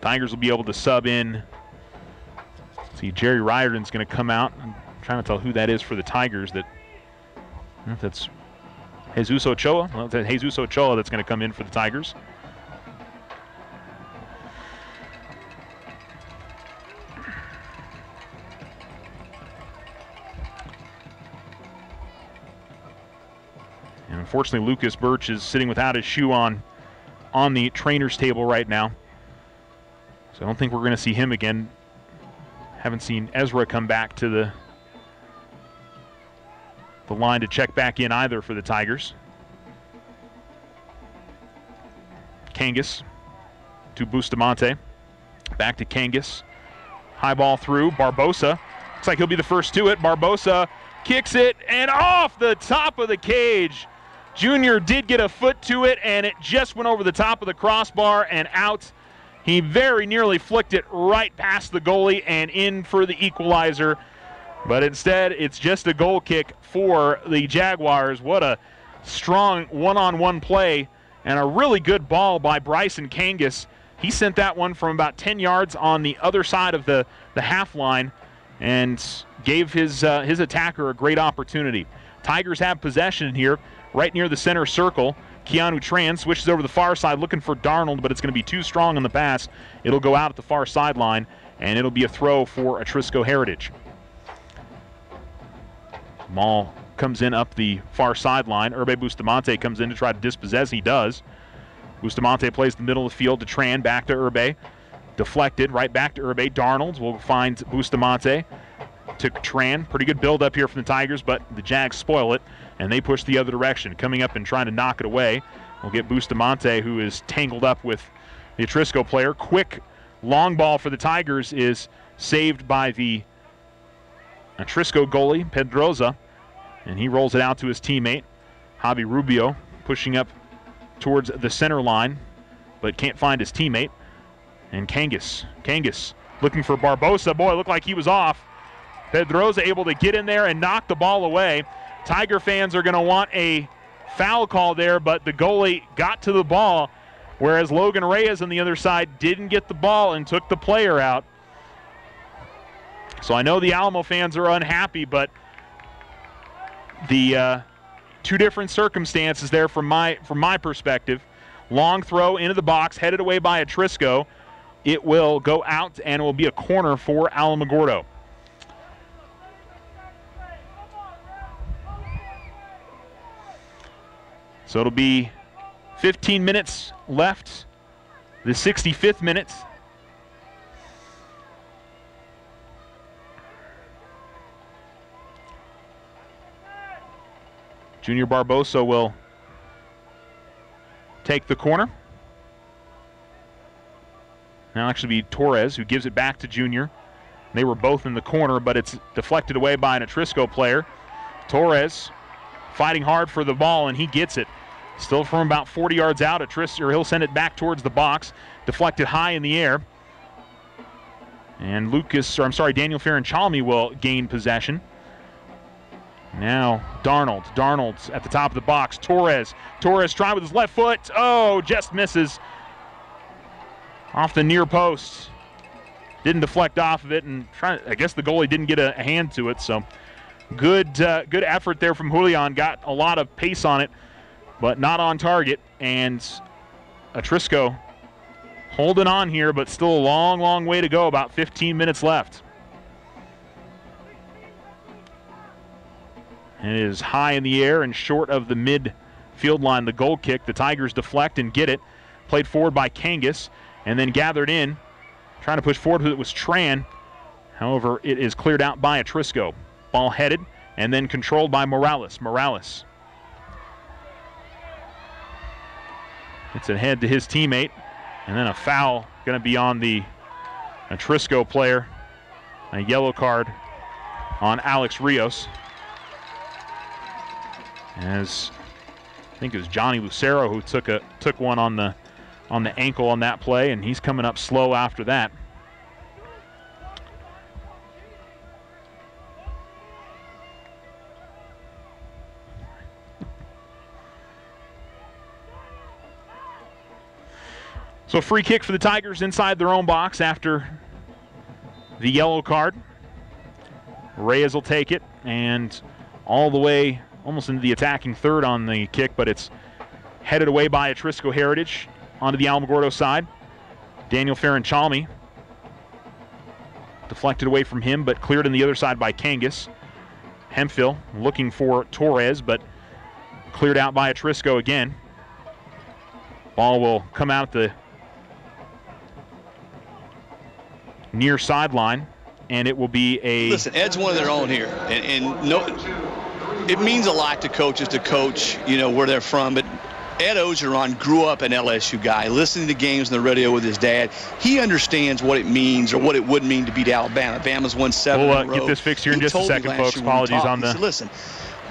Tigers will be able to sub in. See, Jerry Riordan's going to come out. I'm trying to tell who that is for the Tigers. I don't know if that's Jesus Ochoa. Well, it's Jesus Ochoa that's going to come in for the Tigers. Unfortunately, Lucas Birch is sitting without his shoe on the trainer's table right now. So I don't think we're going to see him again. Haven't seen Ezra come back to the line to check back in either for the Tigers. Kangas to Bustamante. Back to Kangas. High ball through. Barbosa. Looks like he'll be the first to it. Barbosa kicks it and off the top of the cage. Junior did get a foot to it, and it just went over the top of the crossbar and out. He very nearly flicked it right past the goalie and in for the equalizer. But instead, it's just a goal kick for the Jaguars. What a strong one-on-one play and a really good ball by Bryson Kangas. He sent that one from about 10 yards on the other side of the half line and gave his attacker a great opportunity. Tigers have possession here right near the center circle. Keanu Tran switches over the far side looking for Darnold, but it's going to be too strong on the pass. It'll go out at the far sideline, and it'll be a throw for Atrisco Heritage. Ball comes in up the far sideline. Urbe Bustamante comes in to try to dispossess. He does. Bustamante plays the middle of the field to Tran, back to Urbe. Deflected, right back to Urbe. Darnold will find Bustamante to Tran. Pretty good build up here from the Tigers, but the Jags spoil it, and they push the other direction. Coming up and trying to knock it away. We'll get Bustamante, who is tangled up with the Atrisco player. Quick long ball for the Tigers is saved by the Atrisco goalie, Pedroza, and he rolls it out to his teammate, Javi Rubio, pushing up towards the center line, but can't find his teammate. And Kangas looking for Barbosa. Boy, it looked like he was off. Pedroza able to get in there and knock the ball away. Tiger fans are going to want a foul call there, but the goalie got to the ball, whereas Logan Reyes on the other side didn't get the ball and took the player out. So I know the Alamo fans are unhappy, but the two different circumstances there from my perspective. Long throw into the box, headed away by Atrisco. It will go out, and it will be a corner for Alamogordo. So it'll be 15 minutes left, the 65th minute. Junior Barbosa will take the corner. Now actually be Torres who gives it back to Junior. They were both in the corner, but it's deflected away by an Atrisco player. Torres fighting hard for the ball, and he gets it. Still from about 40 yards out, he'll send it back towards the box. Deflected high in the air. And Daniel Ferranchalmi will gain possession. Now Darnold's at the top of the box. Torres trying with his left foot. Oh, just misses. Off the near post. Didn't deflect off of it, and I guess the goalie didn't get a hand to it, so good effort there from Julian. Got a lot of pace on it, but not on target, and Atrisco holding on here, but still a long, long way to go, about 15 minutes left. It is high in the air and short of the mid-field line, the goal kick. The Tigers deflect and get it. Played forward by Kangas, and then gathered in. Trying to push forward, it was Tran. However, it is cleared out by Atrisco. Ball headed, and then controlled by Morales. It's ahead to his teammate, and then a foul going to be on the Atrisco player. A yellow card on Alex Rios. As I think it was Johnny Lucero who took one on the ankle on that play, and he's coming up slow after that. So a free kick for the Tigers inside their own box after the yellow card. Reyes will take it, and all the way almost into the attacking third on the kick, but it's headed away by Atrisco Heritage onto the Alamogordo side. Daniel Ferranchalmi deflected away from him, but cleared on the other side by Kangas. Hemphill looking for Torres, but Cleared out by Atrisco again. Ball will come out the near sideline, and it will be a... Listen, Ed's one of their own here, and no, it means a lot to coaches to coach, where they're from, but Ed Ogeron grew up an LSU guy, listening to games on the radio with his dad. He understands what it means or what it would mean to beat Alabama. Bama's won 7 in a row. We'll get this fixed here in just a second, folks. Apologies on the... Listen,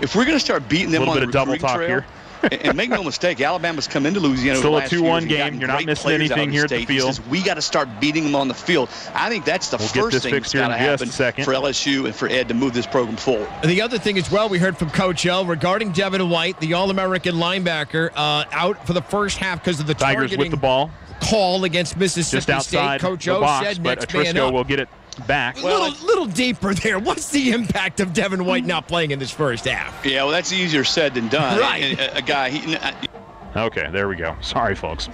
if we're going to start beating them on the double talk trail, here. and make no mistake, Alabama's come into Louisiana still a last 2-1 game. You're not missing anything here at the field. We got to start beating them on the field. I think that's the first thing that's got to happen for LSU and for Ed to move this program forward. And the other thing as well, we heard from Coach L regarding Devin White, the All-American linebacker, out for the first half because of the Tigers targeting with the ball call against Mississippi just outside State. Coach the O box, said but next man Atrisco up. will get it back. Little deeper there. What's the impact of Devin White not playing in this first half? Yeah, well, that's easier said than done. Right. A guy, Okay, there we go. Sorry, folks.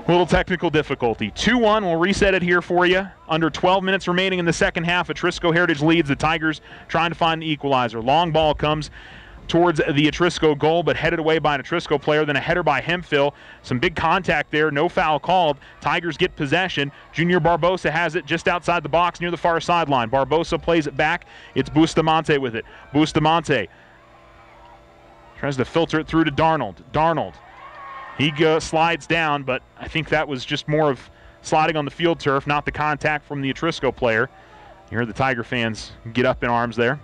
Little technical difficulty. 2-1. We'll reset it here for you. Under 12 minutes remaining in the second half. Atrisco Heritage leads. The Tigers trying to find the equalizer. Long ball comes towards the Atrisco goal, but headed away by an Atrisco player. Then a header by Hemphill. Some big contact there. No foul called. Tigers get possession. Junior Barbosa has it just outside the box near the far sideline. Barbosa plays it back. It's Bustamante with it. Bustamante tries to filter it through to Darnold. Darnold. He slides down, but I think that was just more of sliding on the field turf, not the contact from the Atrisco player. You heard the Tiger fans get up in arms there.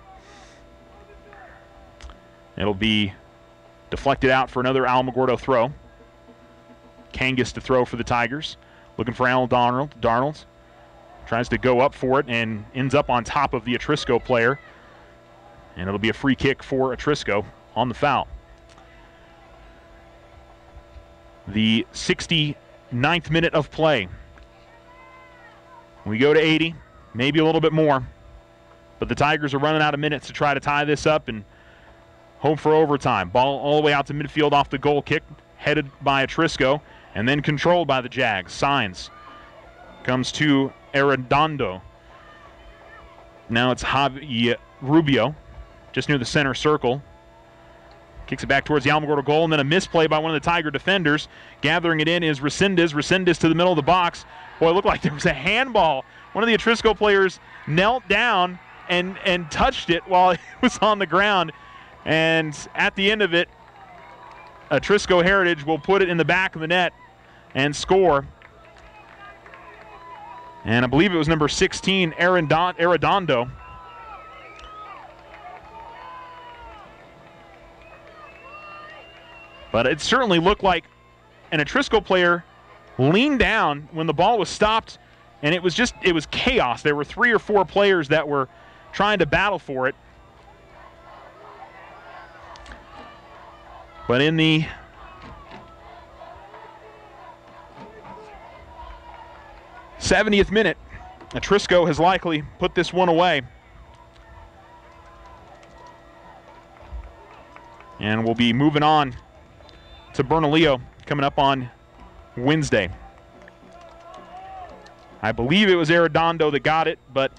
It'll be deflected out for another Alamogordo throw. Kangas to throw for the Tigers. Looking for Alan Darnold. Darnold tries to go up for it and ends up on top of the Atrisco player. And it'll be a free kick for Atrisco on the foul. The 69th minute of play. We go to 80, maybe a little bit more. But the Tigers are running out of minutes to try to tie this up and hope for overtime. Ball all the way out to midfield off the goal kick, headed by Atrisco, and then controlled by the Jags. Signs comes to Arredondo. Now it's Javi Rubio, just near the center circle. Kicks it back towards the Alamogordo goal, and then a misplay by one of the Tiger defenders. Gathering it in is Resendez. Resendez to the middle of the box. Boy, it looked like there was a handball. One of the Atrisco players knelt down and touched it while it was on the ground. And at the end of it, Atrisco Heritage will put it in the back of the net and score. And I believe it was number 16, Arredondo. But it certainly looked like an Atrisco player leaned down when the ball was stopped, and it was chaos. There were 3 or 4 players that were trying to battle for it. But in the '70th minute, Atrisco has likely put this one away. And we'll be moving on to Bernalillo coming up on Wednesday. I believe it was Arredondo that got it, but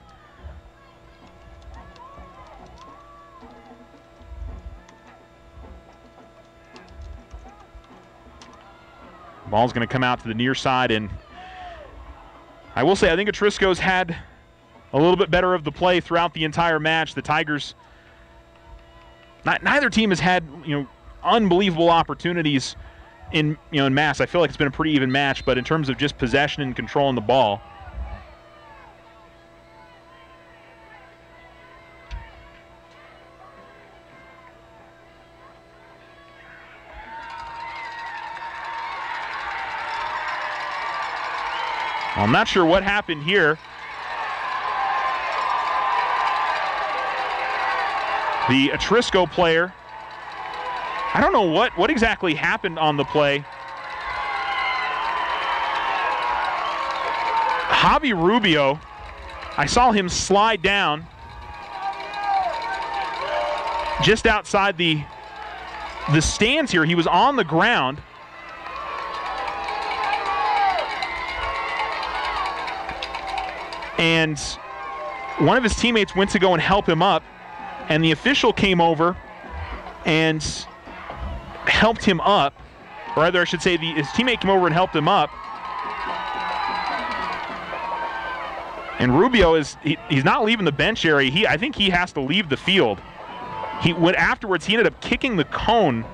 ball's going to come out to the near side, and I will say I think Atrisco's had a little bit better of the play throughout the entire match. The Tigers, neither team has had unbelievable opportunities in mass. I feel like it's been a pretty even match, but in terms of just possession and controlling the ball, I'm not sure what happened here. The Atrisco player, I don't know what exactly happened on the play. Javi Rubio, I saw him slide down just outside the stands here. He was on the ground. And one of his teammates went to go and help him up, and the official came over and helped him up, or rather I should say his teammate came over and helped him up. And Rubio he's not leaving the bench area. I think he has to leave the field. Afterwards, he ended up kicking the cone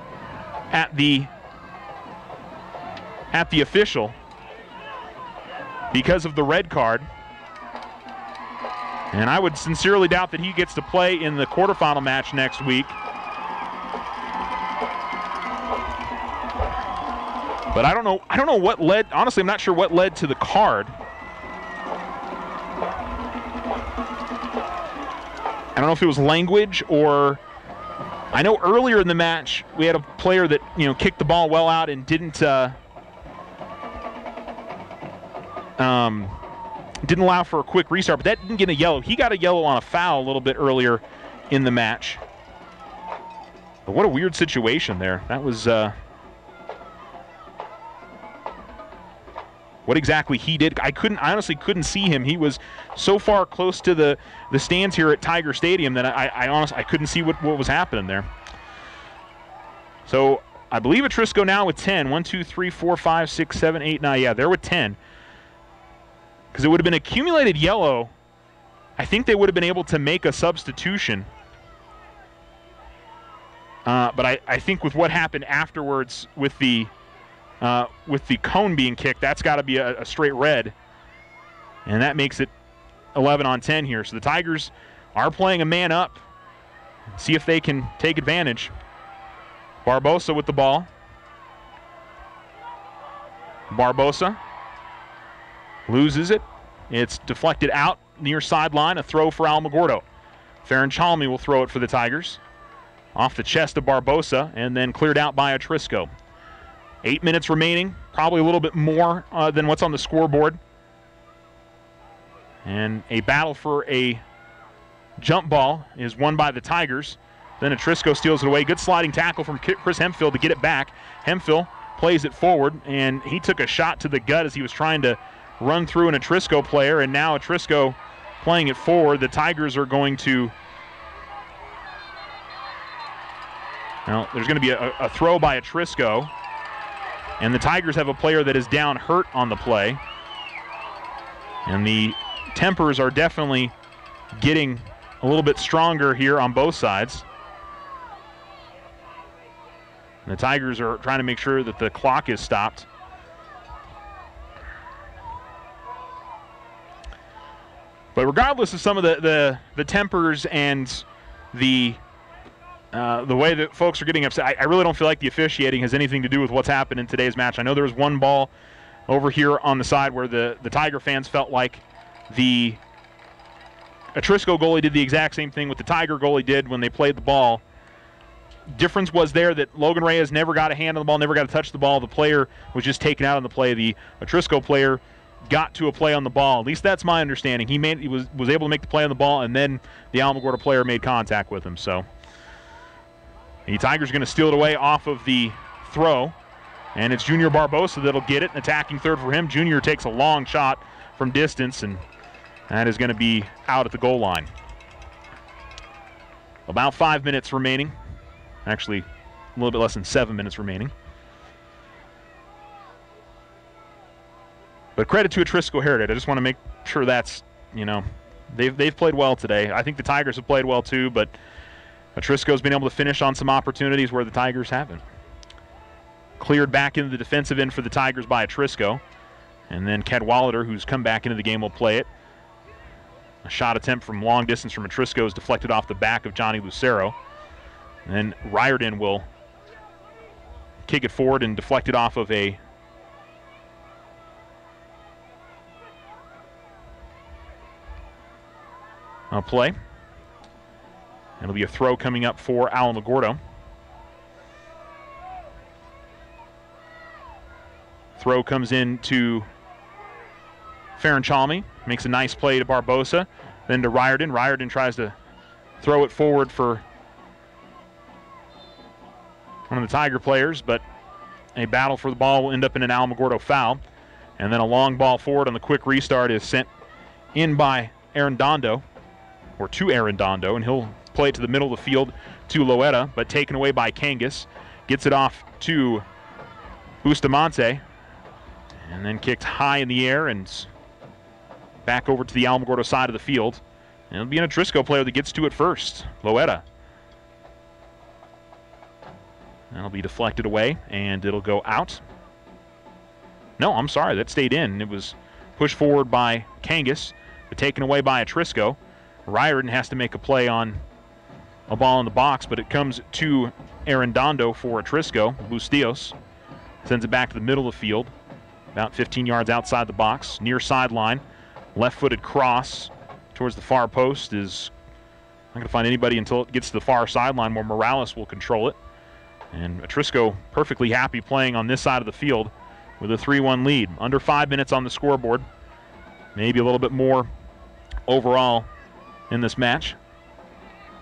at the official because of the red card. And I would sincerely doubt that he gets to play in the quarterfinal match next week. But I don't know what led, honestly, I'm not sure what led to the card. I don't know if it was language or, I know earlier in the match we had a player that, kicked the ball well out and didn't allow for a quick restart, but that didn't get a yellow. He got a yellow on a foul a little bit earlier in the match. But what a weird situation there. That was what exactly he did. I honestly couldn't see him. He was so far close to the stands here at Tiger Stadium that I honestly couldn't see what was happening there. So I believe Atrisco now with 10. 1, 2, 3, 4, 5, 6, 7, 8, 9. Yeah, they're with 10. Because it would have been accumulated yellow. I think they would have been able to make a substitution. But I think with what happened afterwards with the cone being kicked, that's got to be a straight red. And that makes it 11 on 10 here. So the Tigers are playing a man up. See if they can take advantage. Barbosa with the ball. Barbosa loses it. It's deflected out near sideline. A throw for Alamogordo. Chalmy will throw it for the Tigers. Off the chest of Barbosa and then cleared out by Atrisco. 8 minutes remaining. Probably a little bit more than what's on the scoreboard. And a battle for a jump ball is won by the Tigers. Then Atrisco steals it away. Good sliding tackle from Chris Hemphill to get it back. Hemphill plays it forward, and he took a shot to the gut as he was trying to run through an Atrisco player, and now Atrisco playing it forward. The Tigers are going to... Well, there's going to be a throw by Atrisco, and the Tigers have a player that is down hurt on the play. And the tempers are definitely getting a little bit stronger here on both sides. And the Tigers are trying to make sure that the clock is stopped. But regardless of some of the tempers and the way that folks are getting upset, I really don't feel like the officiating has anything to do with what's happened in today's match. I know there was one ball over here on the side where the Tiger fans felt like the Atrisco goalie did the exact same thing what the Tiger goalie did when they played the ball. Difference was there that Logan Reyes never got a hand on the ball, never got to touch the ball. The player was just taken out on the play. The Atrisco player got to a play on the ball. At least that's my understanding. He was able to make the play on the ball, and then the Alamogordo player made contact with him. So the Tigers are going to steal it away off of the throw, and it's Junior Barbosa that'll get it. An attacking third for him. Junior takes a long shot from distance, and that is going to be out at the goal line. About 5 minutes remaining. Actually, a little bit less than 7 minutes remaining. But credit to Atrisco Heritage. I just want to make sure that's, they've played well today. I think the Tigers have played well too, but Atrisco's been able to finish on some opportunities where the Tigers haven't. Cleared back into the defensive end for the Tigers by Atrisco. And then Cadwallader, who's come back into the game, will play it. A shot attempt from long distance from Atrisco is deflected off the back of Johnny Lucero. And then Riordan will kick it forward and deflect it off of a play. It'll be a throw coming up for Alamogordo. Throw comes in to Chalmy. Makes a nice play to Barbosa. Then to Riordan. Riordan tries to throw it forward for one of the Tiger players, but a battle for the ball will end up in an Alamogordo foul. And then a long ball forward on the quick restart is sent in by Arredondo, or to Arredondo, and he'll play it to the middle of the field to Loetta, but taken away by Kangas. Gets it off to Bustamante. And then kicked high in the air and back over to the Alamogordo side of the field. And it'll be an Atrisco player that gets to it first, Loetta. That'll be deflected away, and it'll go out. No, I'm sorry, that stayed in. It was pushed forward by Kangas, but taken away by Atrisco. Riordan has to make a play on a ball in the box, but it comes to Arredondo for Atrisco. Bustillos sends it back to the middle of the field, about 15 yards outside the box, near sideline. Left-footed cross towards the far post is not going to find anybody until it gets to the far sideline where Morales will control it. And Atrisco perfectly happy playing on this side of the field with a 3-1 lead. Under 5 minutes on the scoreboard. Maybe a little bit more overall in this match.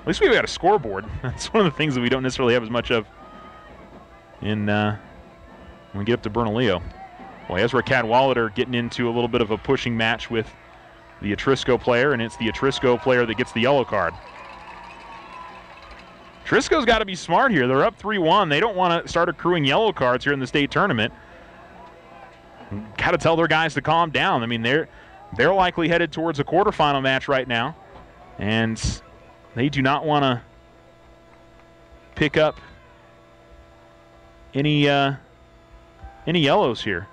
At least we've got a scoreboard. That's one of the things that we don't necessarily have as much of in when we get up to Bernalillo. Well, Ezra Cadwallader getting into a little bit of a pushing match with the Atrisco player, and it's the Atrisco player that gets the yellow card. Atrisco's got to be smart here. They're up 3-1. They don't want to start accruing yellow cards here in the state tournament. Got to tell their guys to calm down. I mean, they're likely headed towards a quarterfinal match right now, and they do not want to pick up any yellows here.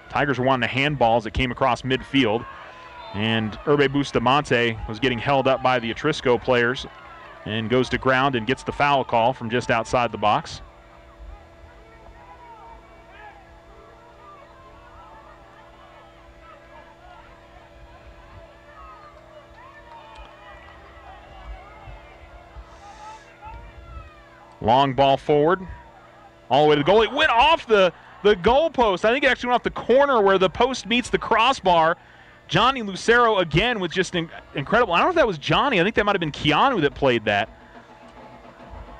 Tigers were wanting the handballs that came across midfield, and Herbe Bustamante was getting held up by the Atrisco players and goes to ground and gets the foul call from just outside the box. Long ball forward, all the way to the goal. It went off the goal post. I think it actually went off the corner where the post meets the crossbar. Johnny Lucero again with just incredible. I don't know if that was Johnny. I think that might have been Keanu that played that.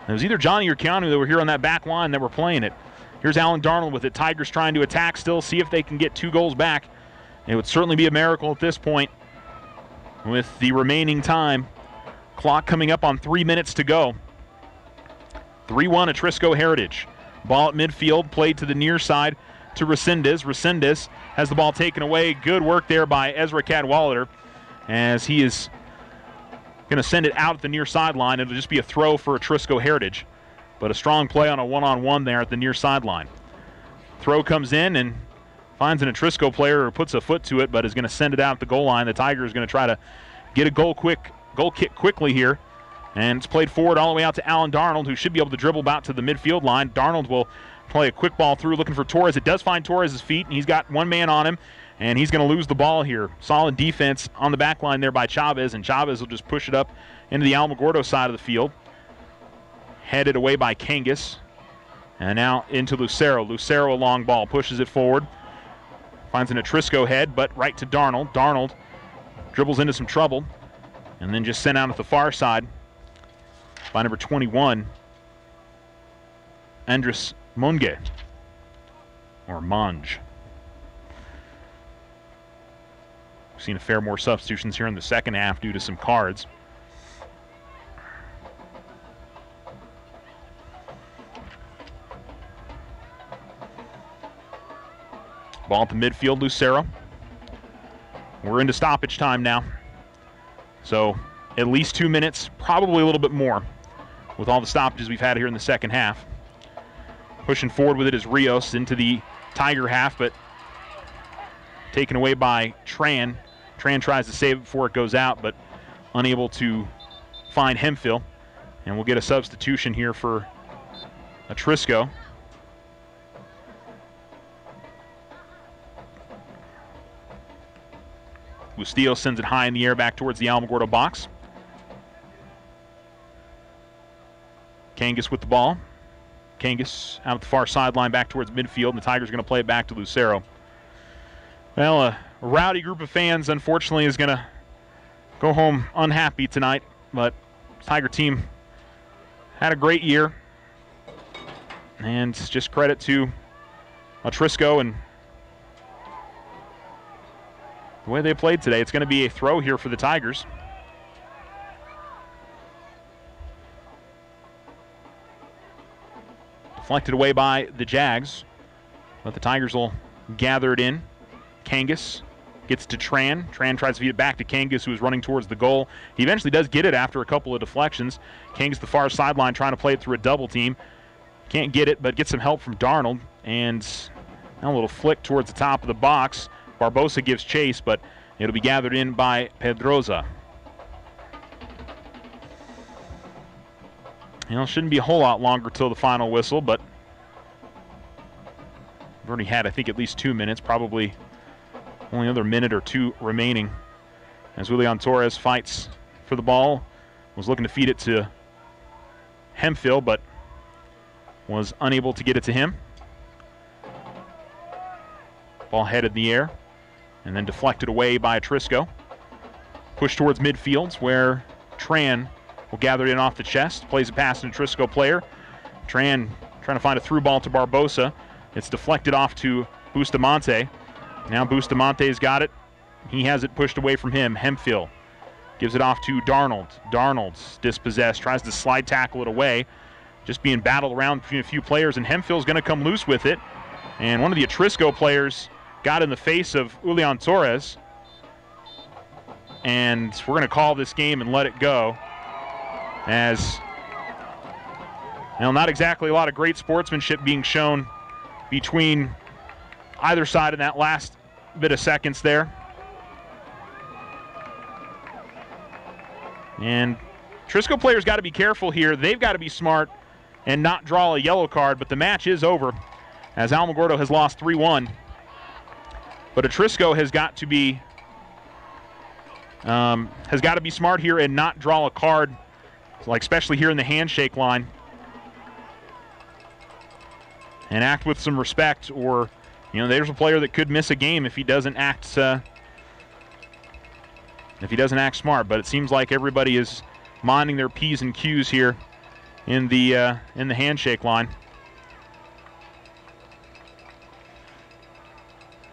It was either Johnny or Keanu that were here on that back line that were playing it. Here's Alan Darnold with it. Tigers trying to attack still, see if they can get 2 goals back. It would certainly be a miracle at this point with the remaining time. Clock coming up on 3 minutes to go. 3-1 Atrisco Heritage. Ball at midfield, played to the near side to Resendez. Resendez has the ball taken away. Good work there by Ezra Cadwallader as he is going to send it out at the near sideline. It'll just be a throw for Atrisco Heritage, but a strong play on a one-on-one there at the near sideline. Throw comes in and finds an Atrisco player who puts a foot to it, but is going to send it out at the goal line. The Tiger is going to try to get a goal kick quickly here. And it's played forward all the way out to Alan Darnold, who should be able to dribble out to the midfield line. Darnold will play a quick ball through, looking for Torres. It does find Torres' feet, and he's got one man on him, and he's going to lose the ball here. Solid defense on the back line there by Chavez, and Chavez will just push it up into the Alamogordo side of the field. Headed away by Kangas. And now into Lucero. Lucero, a long ball, pushes it forward. Finds an Atrisco head, but right to Darnold. Darnold dribbles into some trouble, and then just sent out at the far side by number 21, Andres Monge, or Monge. We've seen a fair more substitutions here in the second half due to some cards. Ball at the midfield, Lucero. We're into stoppage time now. So at least 2 minutes, probably a little bit more with all the stoppages we've had here in the second half. Pushing forward with it is Rios into the Tiger half, but taken away by Tran. Tran tries to save it before it goes out, but unable to find Hemphill. And we'll get a substitution here for Atrisco. Bustillo sends it high in the air back towards the Alamogordo box. Kangas with the ball. Kangas out at the far sideline back towards midfield, and the Tigers are going to play it back to Lucero. Well, a rowdy group of fans, unfortunately, is going to go home unhappy tonight, but the Tiger team had a great year, and just credit to Atrisco and the way they played today. It's going to be a throw here for the Tigers. Deflected away by the Jags. But the Tigers will gather it in. Kangas gets to Tran. Tran tries to feed it back to Kangas, who is running towards the goal. He eventually does get it after a couple of deflections. Kangas the far sideline trying to play it through a double team. Can't get it, but gets some help from Darnold. And now a little flick towards the top of the box. Barbosa gives chase, but it'll be gathered in by Pedroza. Shouldn't be a whole lot longer till the final whistle, but we've already had, I think, at least 2 minutes, probably only another minute or two remaining. As Julian Torres fights for the ball, was looking to feed it to Hemphill, but was unable to get it to him. Ball headed in the air and then deflected away by Atrisco. Pushed towards midfield where Tran will gather it in off the chest. Plays a pass to an Atrisco player. Tran trying to find a through ball to Barbosa. It's deflected off to Bustamante. Now Bustamante's got it. He has it pushed away from him. Hemphill gives it off to Darnold. Darnold's dispossessed. Tries to slide tackle it away. Just being battled around between a few players, and Hemphill's going to come loose with it. And one of the Atrisco players got in the face of Julian Torres. And we're going to call this game and let it go. As, not exactly a lot of great sportsmanship being shown between either side in that last bit of seconds there. And Atrisco players got to be careful here. They've got to be smart and not draw a yellow card, but the match is over as Alamogordo has lost 3-1. But Atrisco has got to be smart here and not draw a card, like especially here in the handshake line, and act with some respect, or there's a player that could miss a game if he doesn't act smart. But it seems like everybody is minding their P's and Q's here in the handshake line,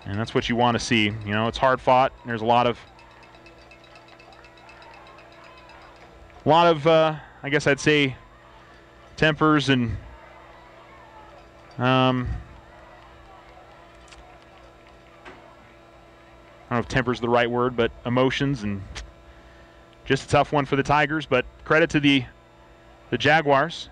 and that's what you want to see. It's hard fought. There's a lot of I guess I'd say tempers and I don't know if temper's the right word, but emotions, and just a tough one for the Tigers, but credit to the Jaguars.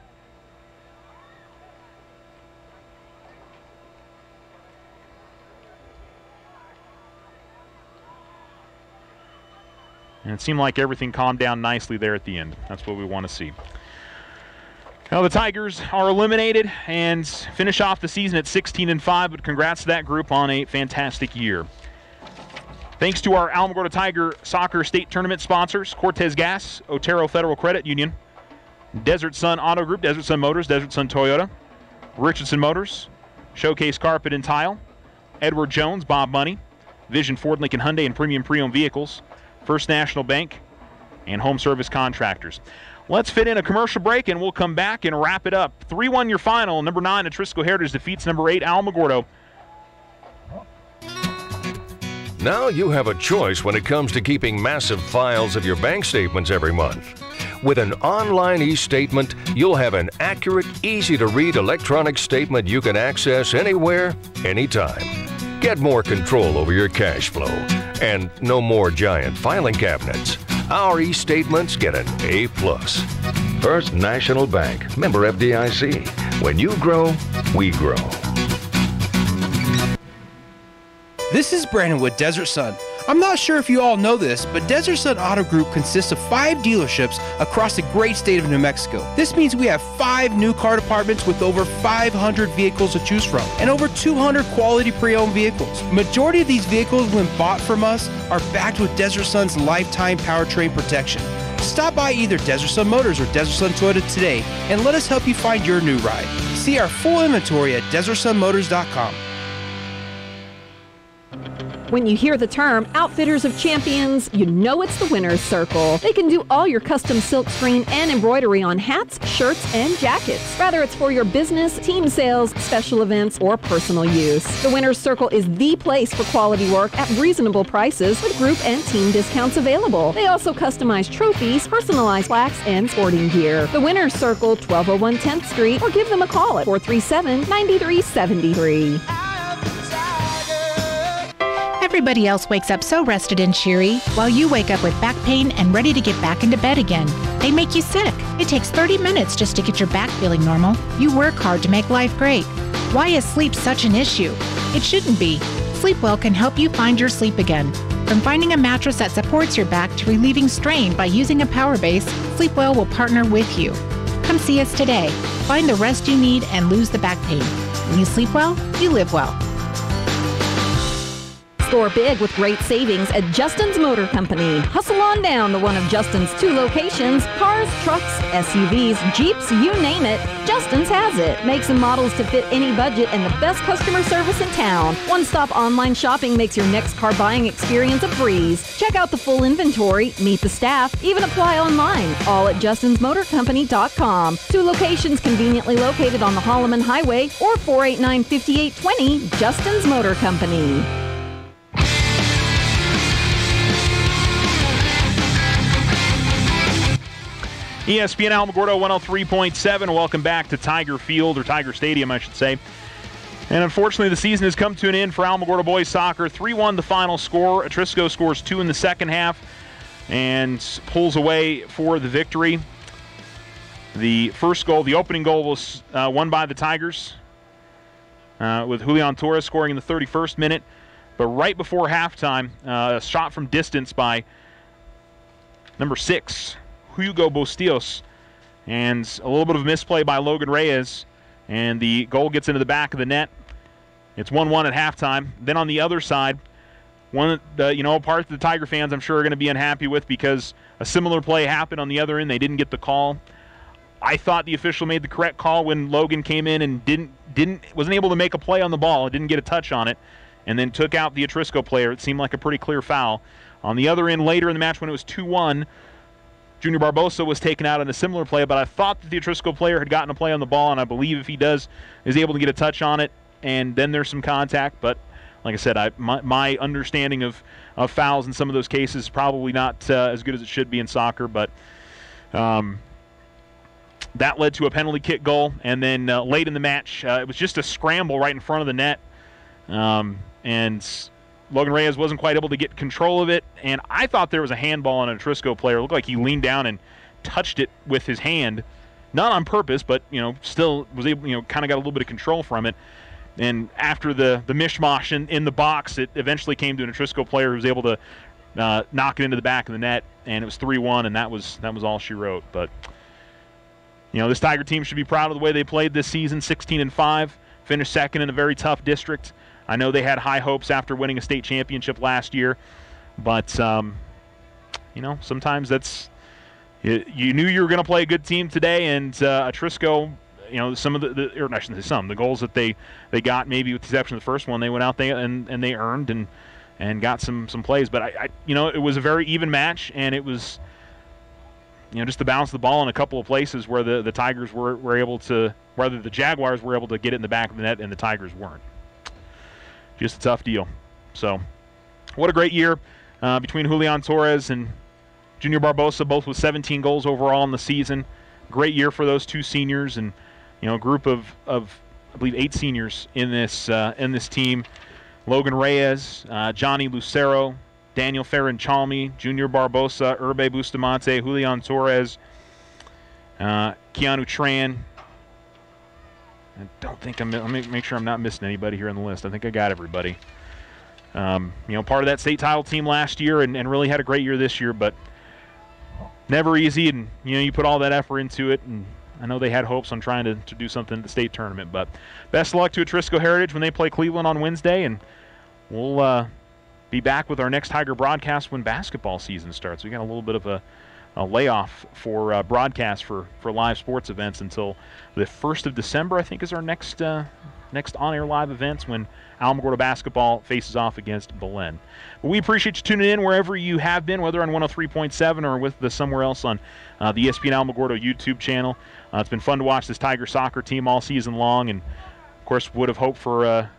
And it seemed like everything calmed down nicely there at the end. That's what we want to see. Now the Tigers are eliminated and finish off the season at 16-5, but congrats to that group on a fantastic year. Thanks to our Alamogordo Tiger Soccer State Tournament sponsors, Cortez Gas, Otero Federal Credit Union, Desert Sun Auto Group, Desert Sun Motors, Desert Sun Toyota, Richardson Motors, Showcase Carpet and Tile, Edward Jones, Bob Money, Vision Ford Lincoln Hyundai and Premium Pre-Owned Vehicles, First National Bank, and Home Service Contractors. Let's fit in a commercial break, and we'll come back and wrap it up. 3-1 your final. Number 9, Atrisco Heritage defeats number 8, Alamogordo. Now you have a choice when it comes to keeping massive files of your bank statements every month. With an online e-statement, you'll have an accurate, easy-to-read electronic statement you can access anywhere, anytime. Get more control over your cash flow, and no more giant filing cabinets. Our e-statements get an A+. First National Bank, member FDIC. When you grow, we grow. This is Brandon with Desert Sun. I'm not sure if you all know this, but Desert Sun Auto Group consists of 5 dealerships across the great state of New Mexico. This means we have 5 new car departments with over 500 vehicles to choose from and over 200 quality pre-owned vehicles. Majority of these vehicles, when bought from us, are backed with Desert Sun's lifetime powertrain protection. Stop by either Desert Sun Motors or Desert Sun Toyota today and let us help you find your new ride. See our full inventory at DesertSunMotors.com. When you hear the term Outfitters of Champions, you know it's the Winner's Circle. They can do all your custom silk screen and embroidery on hats, shirts, and jackets. Whether it's for your business, team sales, special events, or personal use. The Winner's Circle is the place for quality work at reasonable prices with group and team discounts available. They also customize trophies, personalized plaques, and sporting gear. The Winner's Circle, 1201 10th Street, or give them a call at 437-9373. Everybody else wakes up so rested and cheery, while you wake up with back pain and ready to get back into bed again. They make you sick. It takes 30 minutes just to get your back feeling normal. You work hard to make life great. Why is sleep such an issue? It shouldn't be. Sleepwell can help you find your sleep again. From finding a mattress that supports your back to relieving strain by using a power base, Sleepwell will partner with you. Come see us today. Find the rest you need and lose the back pain. When you sleep well, you live well. Score big with great savings at Justin's Motor Company. Hustle on down to one of Justin's 2 locations. Cars, trucks, SUVs, Jeeps, you name it. Justin's has it. Makes and models to fit any budget and the best customer service in town. One-stop online shopping makes your next car buying experience a breeze. Check out the full inventory, meet the staff, even apply online. All at justinsmotorcompany.com. 2 locations conveniently located on the Holloman Highway or 489-5820 Justin's Motor Company. ESPN Alamogordo 103.7. Welcome back to Tiger Field, or Tiger Stadium, I should say. And unfortunately, the season has come to an end for Alamogordo boys soccer. 3-1 the final score. Atrisco scores 2 in the second half and pulls away for the victory. The first goal, the opening goal, was won by the Tigers, with Julian Torres scoring in the 31st minute. But right before halftime, a shot from distance by number 6, Hugo Bustillos, and a little bit of a misplay by Logan Reyes, and the goal gets into the back of the net. It's 1-1 at halftime. Then on the other side, part of the Tiger fans I'm sure are going to be unhappy with, because a similar play happened on the other end. They didn't get the call. I thought the official made the correct call when Logan came in and wasn't able to make a play on the ball, didn't get a touch on it, and then took out the Atrisco player. It seemed like a pretty clear foul. On the other end, later in the match when it was 2-1, Junior Barbosa was taken out in a similar play, but I thought that the Atrisco player had gotten a play on the ball, and I believe if he is able to get a touch on it, and then there's some contact. But like I said, my understanding of fouls in some of those cases is probably not as good as it should be in soccer, but that led to a penalty kick goal. And then late in the match, it was just a scramble right in front of the net, and Logan Reyes wasn't quite able to get control of it, and I thought there was a handball on an Atrisco player. It looked like he leaned down and touched it with his hand, not on purpose, but still was able, kind of got a little bit of control from it. And after the mishmash in the box, it eventually came to an Atrisco player who was able to knock it into the back of the net, and it was 3-1, and that was all she wrote. But this Tiger team should be proud of the way they played this season. 16-5, finished second in a very tough district. I know they had high hopes after winning a state championship last year, but sometimes that's you knew you were going to play a good team today, and Atrisco, some of the goals that they got, maybe with the exception of the first one, they went out there and they earned and got some plays. But it was a very even match, and it was just to bounce the ball in a couple of places where the Tigers were able to, whether the Jaguars were able to get it in the back of the net and the Tigers weren't. Just a tough deal. So, what a great year between Julian Torres and Junior Barbosa, both with 17 goals overall in the season. Great year for those 2 seniors, and a group of I believe 8 seniors in this team. Logan Reyes, Johnny Lucero, Daniel Ferrin-Chalmy, Junior Barbosa, Urbe Bustamante, Julian Torres, Keanu Tran. I don't think let me make sure I'm not missing anybody here on the list. I think I got everybody. Part of that state title team last year, and really had a great year this year, but never easy. And you put all that effort into it, and I know they had hopes on trying to do something at the state tournament. But best of luck to Atrisco Heritage when they play Cleveland on Wednesday, and we'll be back with our next Tiger broadcast when basketball season starts. We got a little bit of a layoff for broadcast for live sports events until the 1st of December, I think, is our next next on-air live events when Alamogordo basketball faces off against Belen. But we appreciate you tuning in wherever you have been, whether on 103.7 or with the somewhere else on the ESPN Alamogordo YouTube channel. It's been fun to watch this Tiger soccer team all season long, and of course would have hoped for a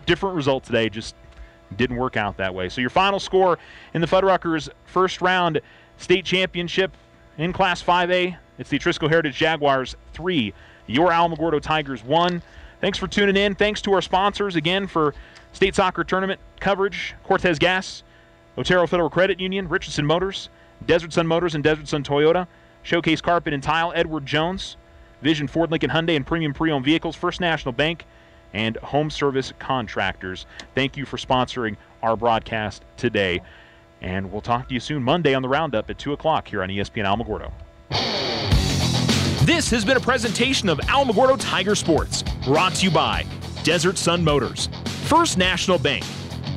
different result today. Just didn't work out that way. So your final score in the Fuddruckers first round state championship in Class 5A, it's the Atrisco Heritage Jaguars 3, your Alamogordo Tigers 1. Thanks for tuning in. Thanks to our sponsors again for state soccer tournament coverage: Cortez Gas, Otero Federal Credit Union, Richardson Motors, Desert Sun Motors and Desert Sun Toyota, Showcase Carpet and Tile, Edward Jones, Vision Ford Lincoln Hyundai and Premium Pre-Owned Vehicles, First National Bank, and Home Service Contractors. Thank you for sponsoring our broadcast today. And we'll talk to you soon Monday on the Roundup at 2 o'clock here on ESPN Alamogordo. This has been a presentation of Alamogordo Tiger Sports, brought to you by Desert Sun Motors, First National Bank,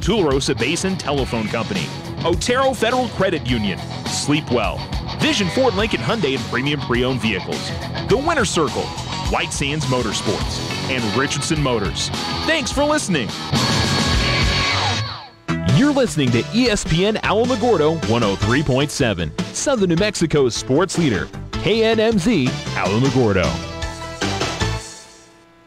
Tularosa Basin Telephone Company, Otero Federal Credit Union, Sleep Well, Vision Ford Lincoln Hyundai and Premium Pre-Owned Vehicles, The Winter Circle, White Sands Motorsports, and Richardson Motors. Thanks for listening. You're listening to ESPN Alamogordo 103.7, Southern New Mexico's sports leader, KNMZ Alamogordo.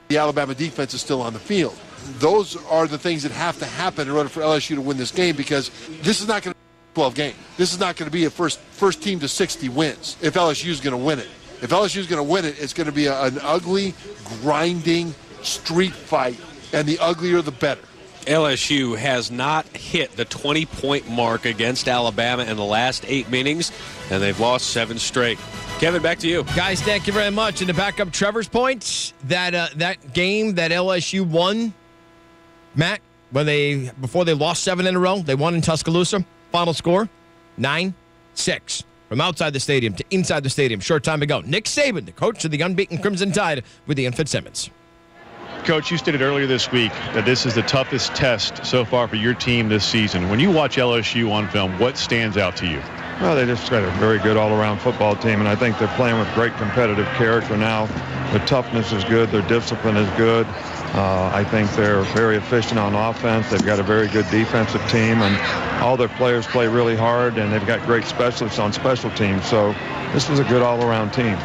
The Alabama defense is still on the field. Those are the things that have to happen in order for LSU to win this game, because this is not going to be a 12 game. This is not going to be a first team to 60 wins if LSU is going to win it. If LSU is going to win it, it's going to be an ugly, grinding street fight, and the uglier the better. LSU has not hit the 20-point mark against Alabama in the last 8 meetings, and they've lost 7 straight. Kevin, back to you. Guys, thank you very much. And to back up Trevor's points, that game that LSU won, Matt, before they lost 7 in a row, they won in Tuscaloosa. Final score, 9-6. From outside the stadium to inside the stadium, short time ago. Nick Saban, the coach of the unbeaten Crimson Tide, with Ian Fitzsimmons. Coach, you stated earlier this week that this is the toughest test so far for your team this season. When you watch LSU on film, what stands out to you? Well, they just got a very good all-around football team, and I think they're playing with great competitive character now. Their toughness is good. Their discipline is good. I think they're very efficient on offense. They've got a very good defensive team, and all their players play really hard, and they've got great specialists on special teams. So this is a good all-around team.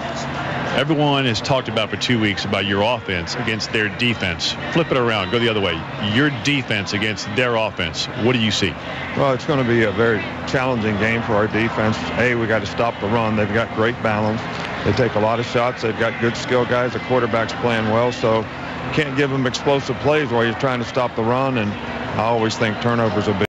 Everyone has talked about for 2 weeks about your offense against their defense. Flip it around. Go the other way. Your defense against their offense. What do you see? Well, it's going to be a very challenging game for our defense. We got to stop the run. They've got great balance. They take a lot of shots. They've got good skill guys. The quarterback's playing well, so can't give them explosive plays while you're trying to stop the run. And I always think turnovers will be